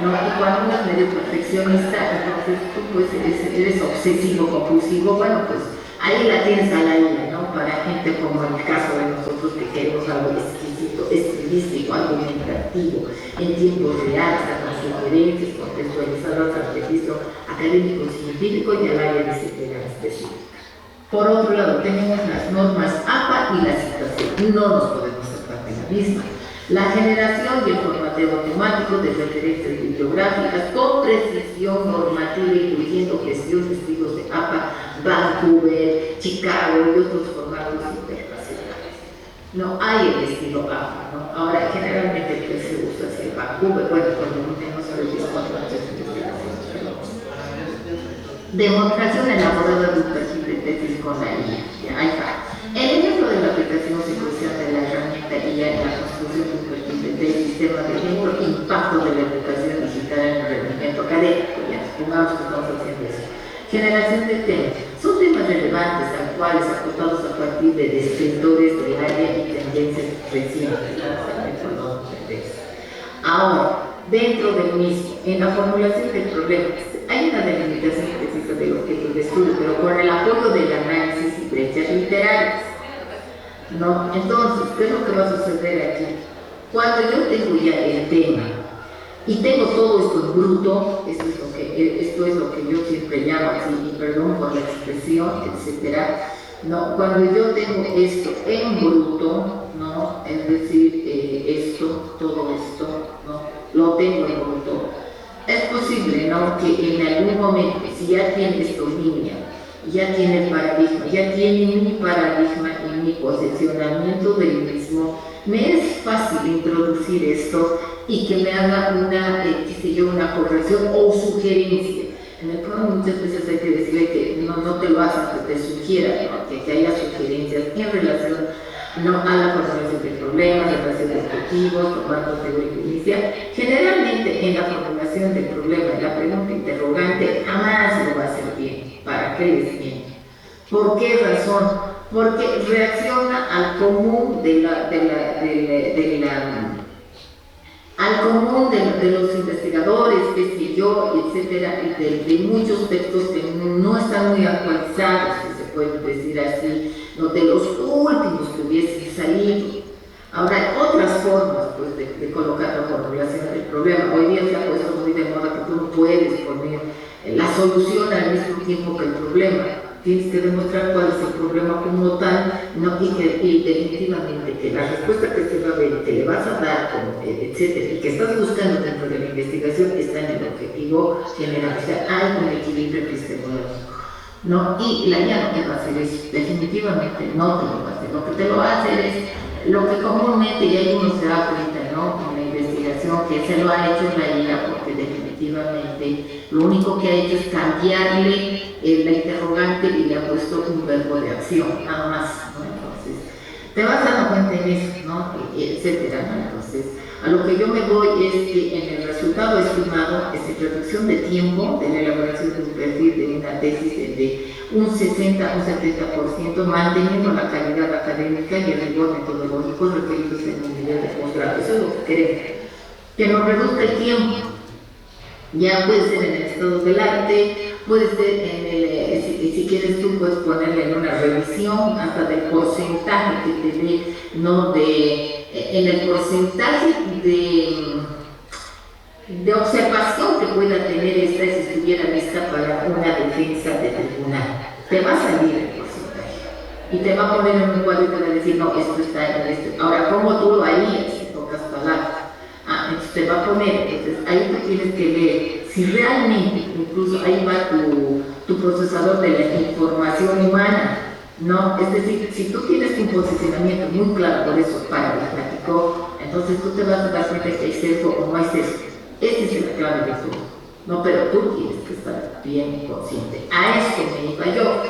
¿no? Y cuando uno es medio perfeccionista, entonces tú pues eres obsesivo, compulsivo, bueno, pues ahí la tienes a la IA, ¿no? Para gente como en el caso de nosotros que queremos algo exquisito, estilístico, argumentativo, en tiempo real, con sugerencias, contextualizadas al registro académico y científico y al área disciplinar específica. Por otro lado, tenemos las normas APA y la citación. No nos podemos sacar de la misma. La generación y el formateo automático de referencias bibliográficas con precisión normativa, incluyendo gestión de estilos de APA, Vancouver, Chicago y otros formatos internacionales. No hay el estilo APA, ¿no? Ahora, generalmente el que se usa es el Vancouver, bueno, cuando no tenemos el disco de demostración elaborada de un perfil de tesis con la IA. Ya, ahí está. El ejemplo de la aplicación secuencial de la herramienta IA en la construcción de un perfil de tesis, tema de ejemplo, impacto de la educación digital en el rendimiento académico. Ya, supongamos que estamos haciendo eso. Generación de temas. Son temas relevantes, actuales, acotados a partir de descriptores del área y tendencias recientes. Ahora, dentro del mismo, en la formulación del problema, hay una delimitación precisa del objeto de estudio, pero con el apoyo del análisis y brechas literarias. ¿No? Entonces, ¿qué es lo que va a suceder aquí? Cuando yo tengo ya el tema y tengo todo esto en bruto, esto es lo que yo siempre llamo así, y perdón por la expresión, etcétera. ¿No? Cuando yo tengo esto en bruto, ¿no? Es decir, todo esto, ¿no? Lo tengo en bruto. Es posible, ¿no? Que en algún momento, si ya tiene esto línea, ya tiene el paradigma, ya tiene mi paradigma y mi posicionamiento del mismo, me es fácil introducir esto y que me haga una corrección o sugerencia. En el programa muchas veces hay que decirle que no te lo hagas, que te sugiera, ¿no? que haya sugerencias en relación, ¿no? a la formulación del problema, relación de objetivos, formato teórico inicial. Generalmente en la formulación del problema, en la pregunta interrogante, jamás lo va a hacer bien. ¿Para qué es bien? ¿Por qué razón? Porque reacciona al común al común de los investigadores, qué sé yo, etcétera, de muchos textos que no están muy actualizados, si se puede decir así, no de los últimos que hubiesen salido. Ahora hay otras formas pues, de colocar la formulación del problema. Hoy día se ha puesto muy de moda que tú no puedes poner la solución al mismo tiempo que el problema. Tienes que demostrar cuál es el problema como tal, ¿no? y definitivamente que la respuesta que se va a ver, que le vas a dar, etcétera, y que estás buscando dentro de la investigación está en el objetivo general. O sea, hay un equilibrio epistemológico, ¿no? Y la IA no te va a hacer eso, definitivamente no te lo va a hacer. Lo que te lo va a hacer es lo que comúnmente, y ahí uno se da cuenta, ¿no? Con la investigación, que se lo ha hecho la IA, porque definitivamente lo único que ha hecho es cambiarle la interrogante y le ha puesto un verbo de acción, nada más, ¿no? Entonces, te vas dando cuenta en eso, ¿no? Etcétera, ¿no? Entonces, a lo que yo me voy es que en el resultado estimado es reducción de tiempo de la elaboración de un perfil de una tesis de un 60 o 70%, manteniendo la calidad académica y el rigor metodológico requeridos en un nivel de posgrado. Eso es lo que queremos, que nos reduzca el tiempo. Ya puede ser en el estado del arte, puede ser en si quieres tú puedes ponerle en una revisión hasta del porcentaje que te dé, ¿no? En el porcentaje de observación que pueda tener esta si estuviera lista para defensa del tribunal. Te va a salir el porcentaje y te va a poner en un cuadro y te va a decir, no, esto está en esto. Ahora, ¿cómo tú lo harías en pocas palabras? Entonces te va a poner, entonces ahí tú tienes que ver si realmente, incluso ahí va tu procesador de la información humana, ¿no? Es decir, si tú tienes un posicionamiento muy claro por eso paradigmático, entonces tú te vas a dar cuenta que hay sesgo o no hay sesgo. Esa es la clave de todo, ¿no? Pero tú tienes que estar bien consciente. A esto me iba yo.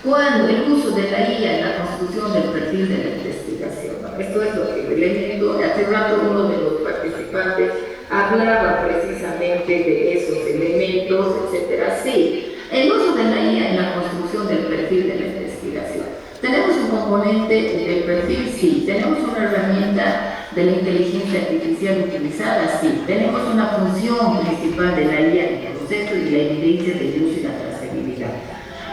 Cuando el uso de la IA en la construcción del perfil de la investigación, ¿no? Esto es lo que le digo, hace rato uno de los participantes hablaba precisamente de esos elementos, etcétera. Sí, el uso de la IA en la construcción del perfil de la investigación. ¿Tenemos un componente del perfil? Sí. ¿Tenemos una herramienta de la inteligencia artificial utilizada? Sí. ¿Tenemos una función principal de la IA en el proceso y la evidencia del uso y la trazabilidad,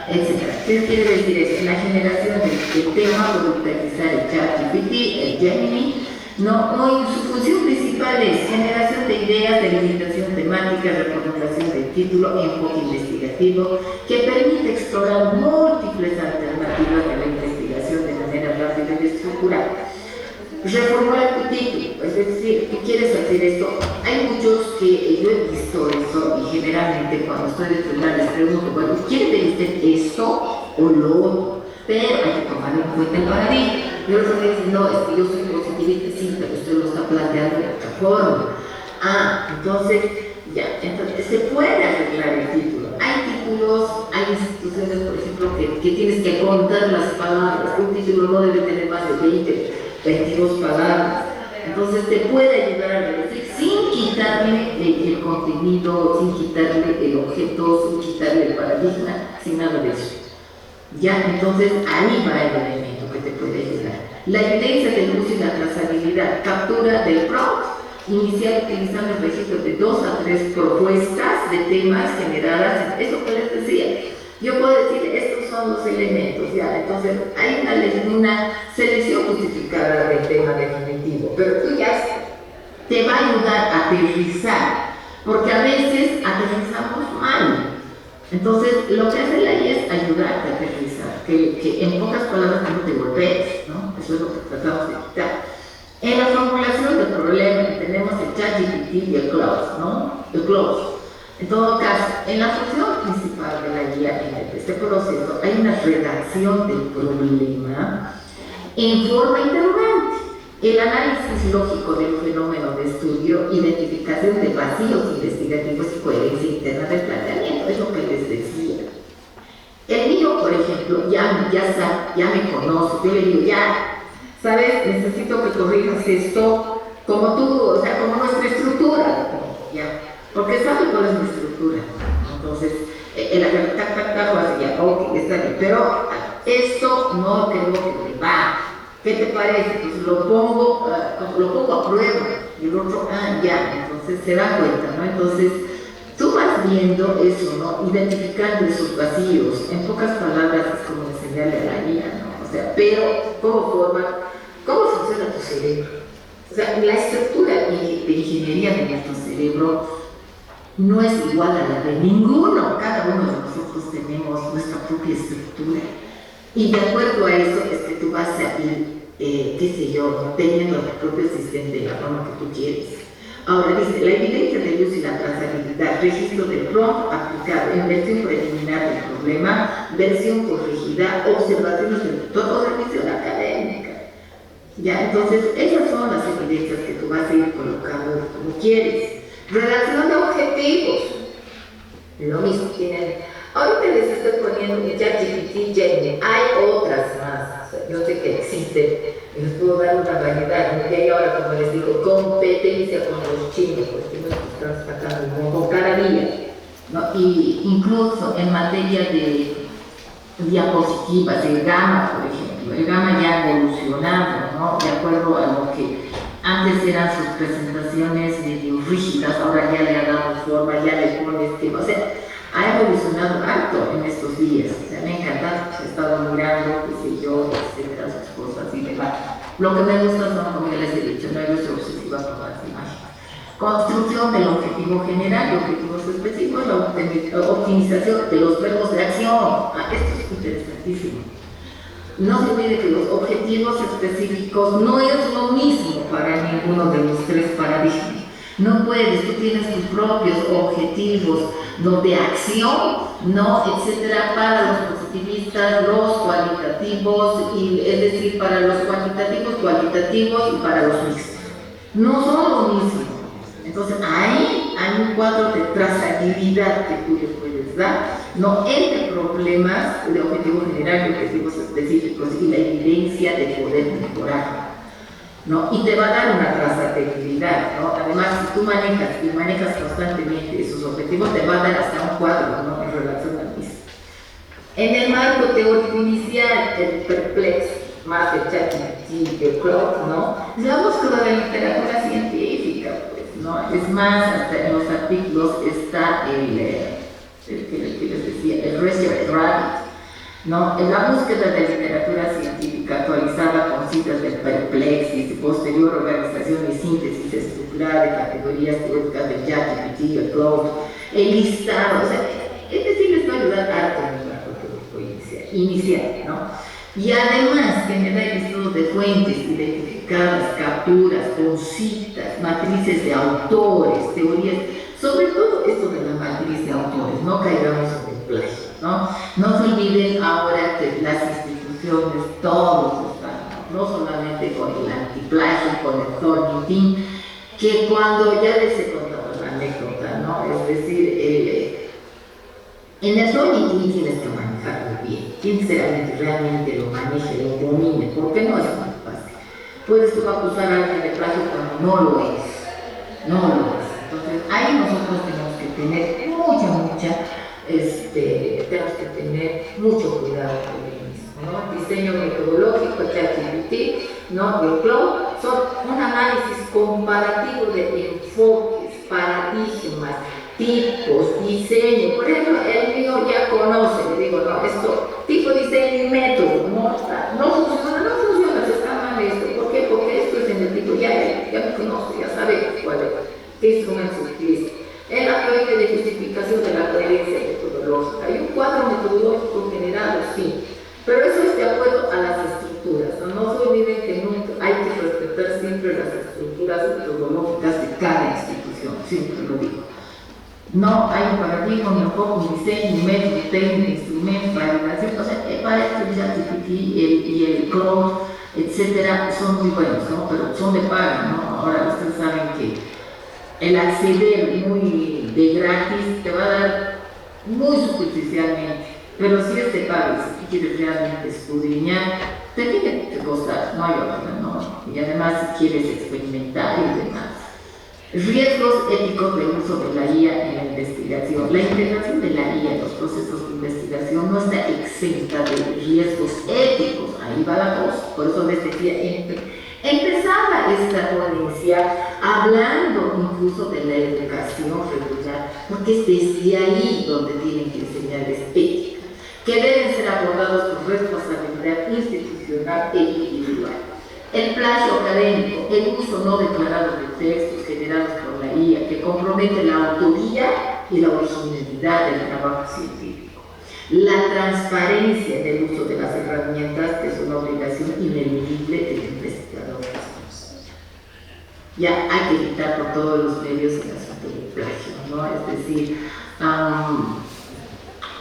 etcétera? ¿Qué quiere decir eso? En la generación del tema, por utilizar el ChatGPT, el Gemini, no, hoy su función principal es generación de ideas, delimitación temática, reformulación del título, enfoque investigativo, que permite explorar múltiples alternativas de la investigación de manera rápida y estructurada. Reformular tu título, es decir, tú quieres hacer esto. Hay muchos que yo he visto eso y generalmente cuando estoy de tribunal les pregunto, bueno, ¿quiere usted esto o lo otro? Pero hay que tomar en cuenta el paradigma. Y otros me dicen, no, es que yo soy positivista, sí, pero usted lo está planteando de otra forma. Entonces, ya, entonces se puede arreglar el título. Hay títulos, hay instituciones, por ejemplo, que tienes que contar las palabras. Un título no debe tener más de 20, 22 palabras. Entonces te puede ayudar a reducir sin quitarle el contenido, sin quitarle el objeto, sin quitarle el paradigma, sin nada de eso. Ya, entonces ahí va el elemento que te puede ayudar. La evidencia del uso y la trazabilidad, captura del prompt, iniciar utilizando el registro de 2 a 3 propuestas de temas generadas, eso que les decía. Yo puedo decir, estos son los elementos, ya, entonces hay una selección justificada del tema definitivo, pero tú ya te va a ayudar a aterrizar, porque a veces aterrizamos mal. Entonces, lo que hace la IA es ayudarte a aterrizar, que en pocas palabras no te golpees, ¿no? Eso es lo que tratamos de quitar. En la formulación del problema tenemos el ChatGPT y el Claude, ¿no? El Claude. En todo caso, en la función principal de la guía en este proceso hay una redacción del problema en forma interrogante, el análisis lógico del fenómeno de estudio, identificación de vacíos investigativos y coherencia interna del planteamiento, es lo que les decía. El mío, por ejemplo, ya me conoce, yo le digo, ya, ¿sabes? Necesito que corrijas esto como tú, o sea, como nuestra estructura, ya. Porque sabe cuál es mi estructura. Entonces, el tac, ya, ok, está bien. Pero esto no creo que me va. ¿Qué te parece? Entonces lo pongo a prueba. Y el otro, ya. Entonces se da cuenta, ¿no? Entonces, tú vas viendo eso, ¿no? Identificando esos vacíos. En pocas palabras es como enseñarle a la guía, ¿no? O sea, pero, ¿cómo funciona tu cerebro? O sea, la estructura de ingeniería de nuestro cerebro no es igual a la de ninguno. Cada uno de nosotros tenemos nuestra propia estructura. Y de acuerdo a eso es que tú vas a ir, qué sé yo, teniendo tu propio asistente de la forma que tú quieres. Ahora dice, la evidencia del uso y la trazabilidad, registro del prompt aplicado en versión preliminar del problema, versión corregida, observaciones del tutor o revisión académica. Ya, entonces esas son las evidencias que tú vas a ir colocando como quieres. Redacción de objetivos. Lo mismo tienen. Ahorita les estoy poniendo un ChatGPT Gemini. Hay otras más. O sea, yo sé que existen. Y les puedo dar una variedad. Y hay ahora, como les digo, competencia con los chinos. Los chinos están sacando un montón cada día, ¿no? Y incluso en materia de diapositivas, el Gamma, por ejemplo. El Gamma ya ha evolucionado, ¿no? De acuerdo a lo que antes eran sus presentaciones medio rígidas, ahora ya le ha dado forma, ya le pones tema. O sea, ha evolucionado harto en estos días. O sea, me ha encantado. He estado mirando, qué sé yo, etcétera, sus cosas y demás. Lo que me gusta son, como ya les he dicho, no yo soy obsesiva por las imágenes. Construcción del objetivo general y objetivos específicos, la optimización de los verbos de acción. Esto es interesantísimo. No se olvide que los objetivos específicos no es lo mismo para ninguno de los tres paradigmas. No puedes, tú tienes tus propios objetivos, no de acción, no, etcétera, para los positivistas, los cualitativos, es decir, para los cualitativos y para los mixtos. No son lo mismo. Entonces ahí hay un cuadro de trazabilidad que tú le puedes dar, no entre problemas de objetivo general y objetivos específicos y la evidencia de poder mejorar, ¿no? Y te va a dar una trazabilidad, ¿no? Además, si tú manejas constantemente esos objetivos, te va a dar hasta un cuadro, ¿no? En relación al mismo. En el marco teórico inicial, el perplex, más de ChatGPT, de Claude, ¿no? Es la búsqueda de literatura científica, pues, ¿no? Es más, hasta en los artículos está el que les decía, el Research Rabbit, ¿no? En la búsqueda de literatura científica actualizada con citas del Perplexis y posterior organización y síntesis estructurada de categorías teóricas de ChatGPT, el Claude, el listado, o sea, es decir, les va a ayudar harto en el marco teórico inicial, ¿no? Y además generar estudios de fuentes identificadas, capturas, con citas, matrices de autores, teorías, sobre todo esto de la matriz de autores, no caigamos en el plagio, ¿no? No se olviden ahora que las instituciones, todos están, no solamente con el antiplagio, con el Thornton, que cuando ya les he contado la anécdota, ¿no? Es decir, en el Thornton tienes que manejarlo bien, tienes que realmente lo maneje, lo domine, porque no es muy fácil. Puedes tú acusar a alguien de plagio cuando no lo es, Entonces, ahí nosotros tenemos que tener tenemos que tener mucho cuidado con el mismo, ¿no? Diseño metodológico, ChatGPT, ¿no? De Claude, son un análisis comparativo de enfoques, paradigmas, tipos, diseño. Por ejemplo, el mío ya conoce, le digo, no, esto, tipo, diseño y método, no funciona, se está mal esto. ¿Por qué? Porque esto es en el tipo, ya me conoce, ya sabe cuál es, qué instrumentos utiliza. En la teoría de justificación de la coherencia metodológica, hay un cuadro metodológico generado, sí, pero eso es de acuerdo a las estructuras. No se olviden que nunca hay que respetar siempre las estructuras metodológicas de cada institución, siempre lo digo. No hay un paradigma, un enfoque, un diseño, un método, técnica, instrumento, validación. O sea, para esto el ChatGPT y el Claude, etcétera, son muy buenos, ¿no? Pero son de paga, ¿no? Ahora ustedes saben que el acceder muy de gratis te va a dar muy superficialmente, pero si es de paga, si quieres realmente escudriñar, te tiene que costar, no hay otra, ¿no? Y además si quieres experimentar y demás. Riesgos éticos del uso de la IA en la investigación. La integración de la IA en los procesos de investigación no está exenta de riesgos éticos. Ahí va la cosa. Por eso les decía, empezaba esta ponencia hablando incluso de la educación regular, porque es desde ahí donde tienen que enseñarles ética, que deben ser abordados con responsabilidad institucional e individual. El plagio académico, el uso no declarado de textos generados por la IA, que compromete la autoría y la originalidad del trabajo científico. La transparencia del uso de las herramientas, que es una obligación ineludible del investigador. Ya hay que evitar por todos los medios el asunto del plagio, ¿no? Es decir,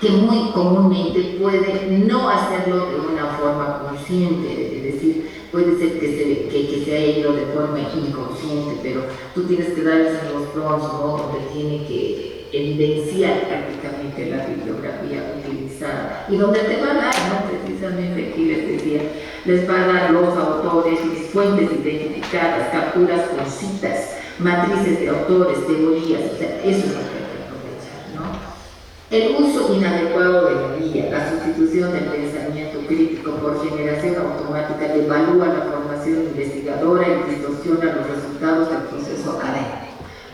que muy comúnmente puede no hacerlo de una forma consciente, es decir, puede ser que se haya ido de forma inconsciente, pero tú tienes que darles en los prompts, ¿no? Donde tiene que evidenciar prácticamente la bibliografía utilizada y donde te va a dar, ¿no? Precisamente aquí les decía, les va a dar los autores, las fuentes identificadas, capturas con citas, matrices de autores, teorías, o sea, eso es lo que hay que aprovechar, ¿no? El uso inadecuado de la guía, la sustitución del pensamiento crítico por generación automática devalúa la formación investigadora y distorsiona los resultados del proceso académico.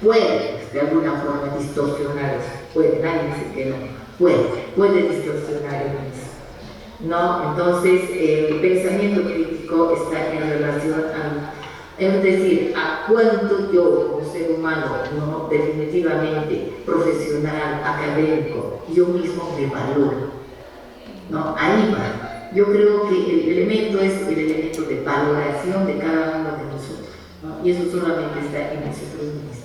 Puede, de alguna forma, distorsionar eso. Puede, nadie dice que no. Puede distorsionar el mismo, ¿no? Entonces, el pensamiento crítico está en relación Es decir, a cuánto yo como ser humano, ¿no? Definitivamente profesional, académico, yo mismo me valoro, ¿no? Ahí va. Yo creo que el elemento es el elemento de valoración de cada uno de nosotros, ¿no? Y eso solamente está en nosotros mismos.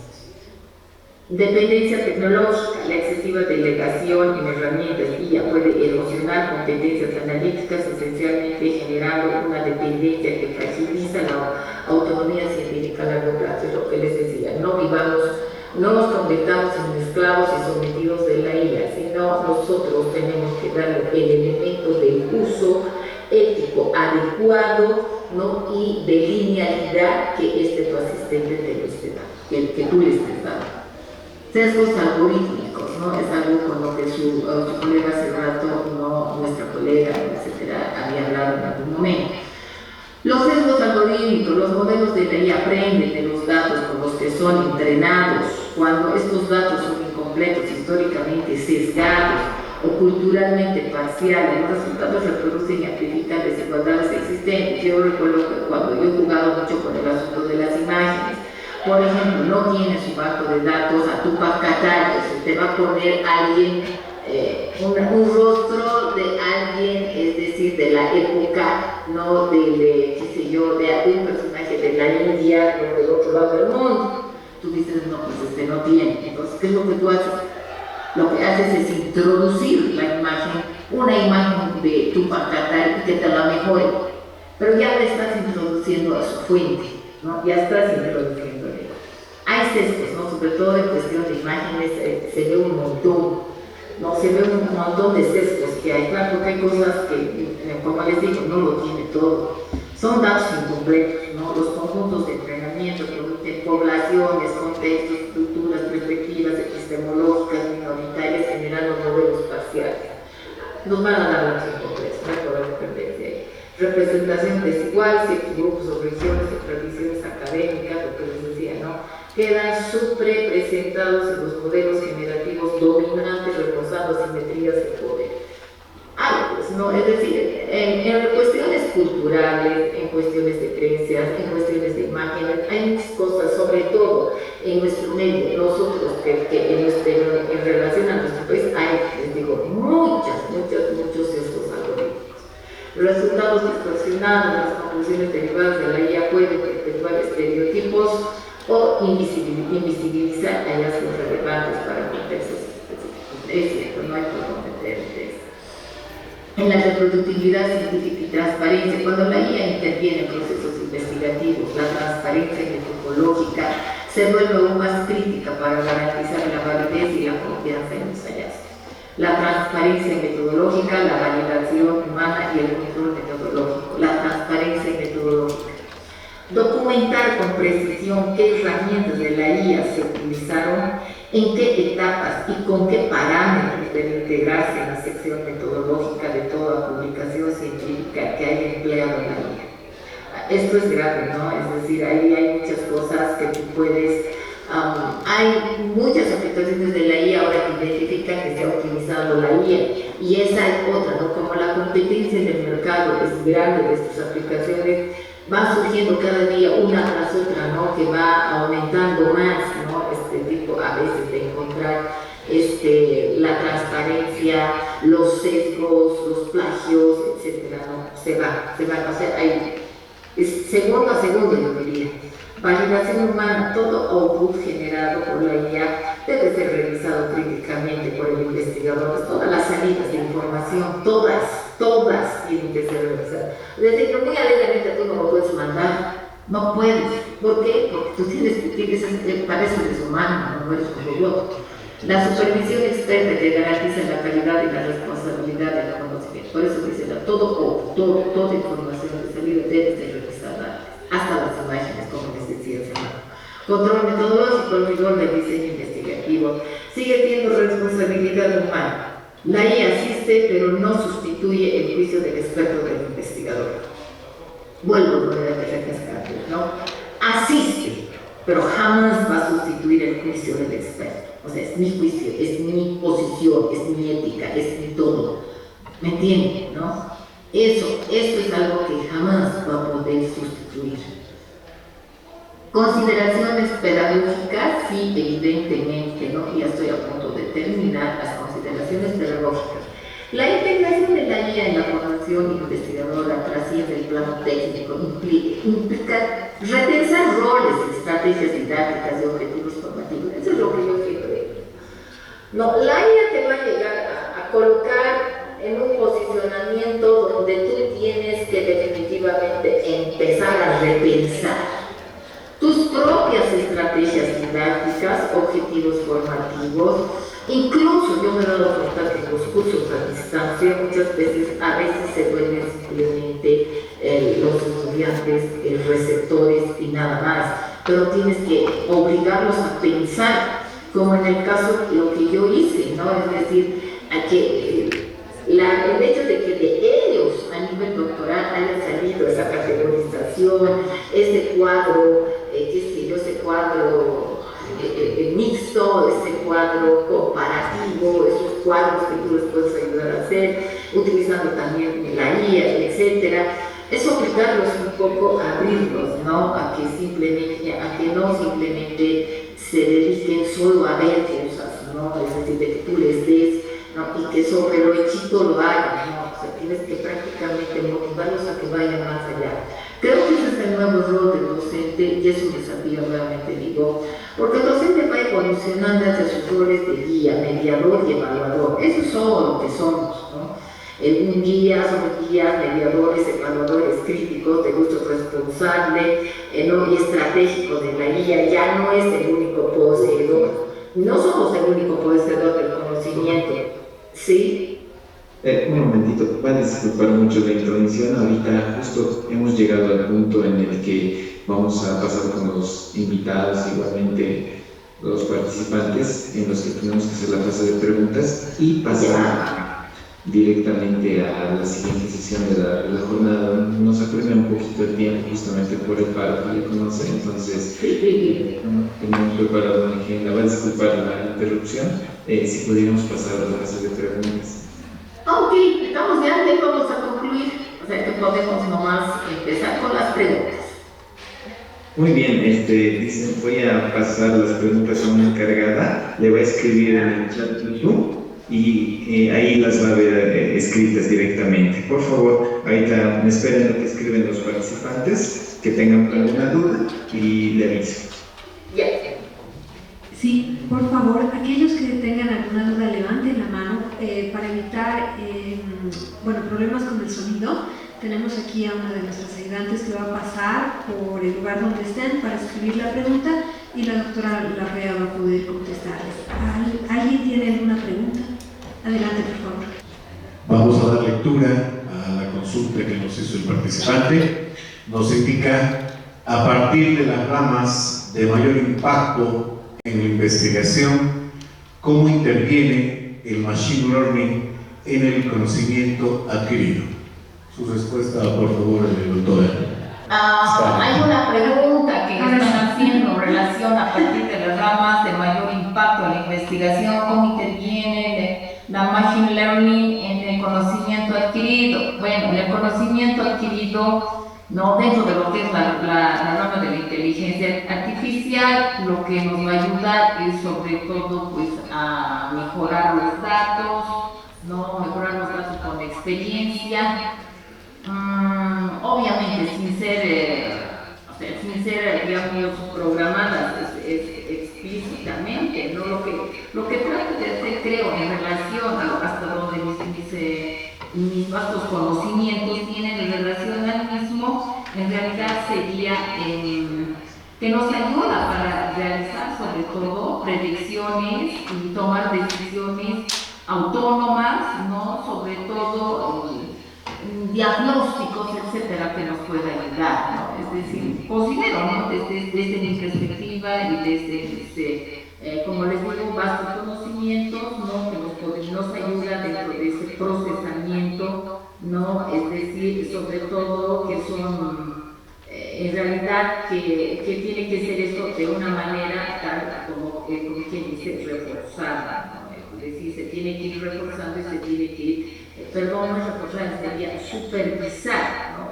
Dependencia tecnológica, la excesiva delegación en herramientas guía puede erosionar competencias analíticas, esencialmente generando una dependencia que fragiliza la autonomía científica a largo plazo. Es lo que les decía, no nos convirtamos en esclavos y sometidos de la IA, sino nosotros tenemos que darle el elemento del uso ético adecuado, ¿no? Y de linealidad que tu asistente te lo esté dando, que tú le estés dando. Sesgos algorítmicos, ¿no? Es algo con lo que su colega hace rato, ¿no? Nuestra colega, etcétera, había hablado en algún momento. Los sesgos algorítmicos, los modelos de la IA aprenden de los datos con los que son entrenados. Cuando estos datos son incompletos, históricamente sesgados o culturalmente parciales, los resultados reproducen y amplifican desigualdades existentes. Yo recuerdo que cuando yo he jugado mucho con el asunto de las imágenes, por ejemplo, no tienes un banco de datos a tu Katara, se te va a poner alguien, un rostro de alguien, es decir, de la época, no qué sé yo, de algún personaje de la India o del otro lado del mundo. Tú dices, no, pues no tiene. Entonces, ¿qué es lo que tú haces? Lo que haces es introducir la imagen, una imagen de tu Katara y que te la mejore. Pero ya le estás introduciendo a su fuente, ¿no? Ya estás introduciendo. Hay sesgos, ¿no? Sobre todo en cuestión de imágenes, se ve un montón, ¿no? Se ve un montón de sesgos que hay. Claro, porque hay cosas que, como les digo, no lo tiene todo. Son datos incompletos, ¿no? Los conjuntos de entrenamiento permiten poblaciones, contextos, estructuras, perspectivas epistemológicas, minoritarias, generando modelos parciales. Nos van a dar datos incompletos, no hay poder perderse ahí. Representación desigual, ciertos grupos o regiones o tradiciones académicas, lo que les decía, ¿no? Quedan subrepresentados en los modelos generativos dominantes, reforzando asimetrías de poder. Pues, ¿no? Es decir, en cuestiones culturales, en cuestiones de creencias, en cuestiones de imágenes, hay muchas cosas, sobre todo en nuestro medio, nosotros en relación a nuestro país, hay, les digo, muchos sesgos algorítmicos. Resultados distorsionados, las conclusiones derivadas de la IA pueden perpetuar estereotipos o invisibilizar hallazgos relevantes para contextos específicos. Es cierto, no hay por dónde meterse. En la reproductibilidad científica y transparencia, cuando la IA interviene en procesos investigativos, la transparencia metodológica se vuelve aún más crítica para garantizar la validez y la confianza en los hallazgos. La transparencia metodológica, la validación humana y el control metodológico. La transparencia metodológica. Documentar con precisión qué herramientas de la IA se utilizaron, en qué etapas y con qué parámetros debe integrarse en la sección metodológica de toda publicación científica que haya empleado la IA. Esto es grave, ¿no? Es decir, ahí hay muchas cosas que tú puedes... hay muchas aplicaciones de la IA ahora que identifican que se ha utilizado la IA, y esa es otra, ¿no? Como la competencia en el mercado es grande de estas aplicaciones, va surgiendo cada día una tras otra, ¿no? Que va aumentando más, ¿no? Este tipo a veces de encontrar la transparencia, los sesgos, los plagios, etcétera, ¿no? Se va a hacer ahí, segundo a segundo, yo diría. Validación humana, todo output generado por la IA debe ser revisado críticamente por el investigador. Todas las salidas de información, todas tienen que ser revisadas. Es decir, que muy alegremente tú no lo puedes mandar, no puedes. ¿Por qué? Porque tú pareces humano, no eres un robot. La supervisión experta que garantiza la calidad y la responsabilidad del conocimiento. Por eso dice, toda información de salida debe ser revisada, hasta las imágenes, como les decía hace rato. Control metodológico, el rigor del diseño investigativo. Sigue teniendo responsabilidad humana. La IA asiste, pero no sustituye el juicio del experto del investigador. Vuelvo a poner a recalcar, ¿no? Asiste, pero jamás va a sustituir el juicio del experto. O sea, es mi juicio, es mi posición, es mi ética, es mi todo. ¿Me entienden, no? Esto es algo que jamás va a poder sustituir. Consideraciones pedagógicas, sí, evidentemente, ¿no? Ya estoy a punto de terminar las consideraciones pedagógicas. La integración de la guía en la formación investigadora trasciende el plano técnico, implica repensar roles, estrategias didácticas y objetivos formativos. Eso es lo que yo creo. No, la IA te va a llegar a colocar en un posicionamiento donde tú tienes que definitivamente empezar a repensar tus propias estrategias didácticas, objetivos formativos. Incluso yo me he dado cuenta que los cursos a distancia muchas veces, a veces se vuelven simplemente los estudiantes receptores y nada más, pero tienes que obligarlos a pensar, como en el caso de lo que yo hice, ¿no? Es decir, a que el hecho de que de ellos a nivel doctoral haya salido esa categorización, ese cuadro, qué sé yo, ese cuadro mixto, ese cuadro comparativo, esos cuadros que tú les puedes ayudar a hacer, utilizando también la IA, etcétera. Es obligarlos un poco a abrirlos, ¿no? A que no simplemente se dediquen solo a ver cosas, ¿no? Es decir, de que tú les des, ¿no? Y que sobre lo hechito lo hagan, ¿no? O sea, tienes que prácticamente motivarlos a que vayan más allá. Creo que ese es el nuevo rol del docente y es un desafío, nuevamente digo, porque el docente va evolucionando hacia sus roles de guía, mediador y evaluador. Eso es todo lo que somos, ¿no? Un guía, somos guías, mediadores, evaluadores críticos, de gusto responsable, ¿no? Y estratégico de la guía. Ya no es el único poseedor, no somos el único poseedor del conocimiento, ¿sí? Un momentito, van a disculpar mucho la introducción. Ahorita justo hemos llegado al punto en el que vamos a pasar con los invitados, igualmente los participantes, en los que tenemos que hacer la fase de preguntas y pasar directamente a la siguiente sesión de la jornada. Nos apremia un poquito el tiempo justamente por el paro que ya conoce, entonces tenemos preparado una agenda. Va a disculpar la interrupción, si pudiéramos pasar a la fase de preguntas. Ok, estamos ya, vamos a concluir, o sea que podemos nomás empezar con las preguntas. Muy bien, dicen, voy a pasar las preguntas a una encargada, le va a escribir en el chat de Zoom y ahí las va a ver escritas directamente. Por favor, ahorita me esperen lo que escriben los participantes, que tengan alguna duda y le aviso. Ya. Sí, por favor, aquellos que tengan alguna duda levanten la mano para evitar problemas con el sonido. Tenemos aquí a una de nuestras ayudantes que va a pasar por el lugar donde estén para escribir la pregunta y la doctora Larrea va a poder contestarles. ¿Alguien tiene alguna pregunta? Adelante, por favor. Vamos a dar lectura a la consulta que nos hizo el participante. Nos indica, a partir de las ramas de mayor impacto en la investigación, ¿cómo interviene el Machine Learning en el conocimiento adquirido? Su respuesta, por favor, doctora. Hay una pregunta que están haciendo en relación a partir de las ramas de mayor impacto en la investigación, ¿cómo interviene la Machine Learning en el conocimiento adquirido? Bueno, el conocimiento adquirido, no dentro de lo que es la rama de la inteligencia artificial, lo que nos va a ayudar es sobre todo pues a mejorar los datos, ¿no? Mejorar los datos con experiencia, obviamente sin ser digamos programadas explícitamente, ¿no? Lo que trato de hacer, creo, en relación a hasta donde mis vastos conocimientos tienen en relación al mismo, en realidad sería que nos ayuda para realizar sobre todo predicciones y tomar decisiones autónomas, ¿no? Sobre todo diagnósticos, etcétera, que nos pueda ayudar, ¿no? Es decir, considero, ¿no? Desde mi perspectiva y desde como les digo, vastos conocimientos, ¿no? Que nos ayuda dentro de ese procesamiento, ¿no? Es decir, sobre todo que son en realidad que tiene que ser eso de una manera tal como quien dice reforzada, ¿no? Es decir, se tiene que ir reforzando y se tiene que ir, no es reforzar, sería supervisar, ¿no?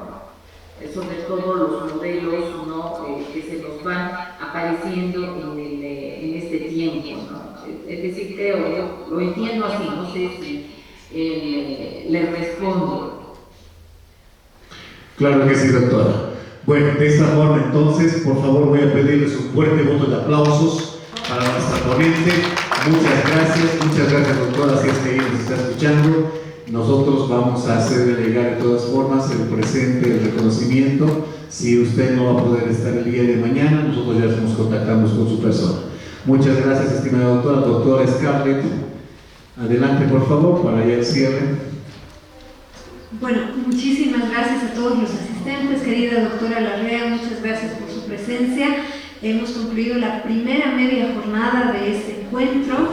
sobre todo los modelos, ¿no? Que se nos van apareciendo en este tiempo, ¿no? Es decir, creo, yo lo entiendo así, no sé si le respondo. Claro que sí, doctora. Bueno, de esta forma entonces, por favor, voy a pedirles un fuerte voto de aplausos para nuestra ponente. Muchas gracias, doctora, si es que ella nos está escuchando. Nosotros vamos a hacer llegar de todas formas el presente, el reconocimiento. Si usted no va a poder estar el día de mañana, nosotros ya nos contactamos con su persona. Muchas gracias, estimada doctora. Doctora Scarlett, adelante, por favor, para ya el cierre. Bueno, muchísimas gracias a todos los asistentes, querida doctora Larrea, muchas gracias por su presencia. Hemos concluido la primera media jornada de este encuentro.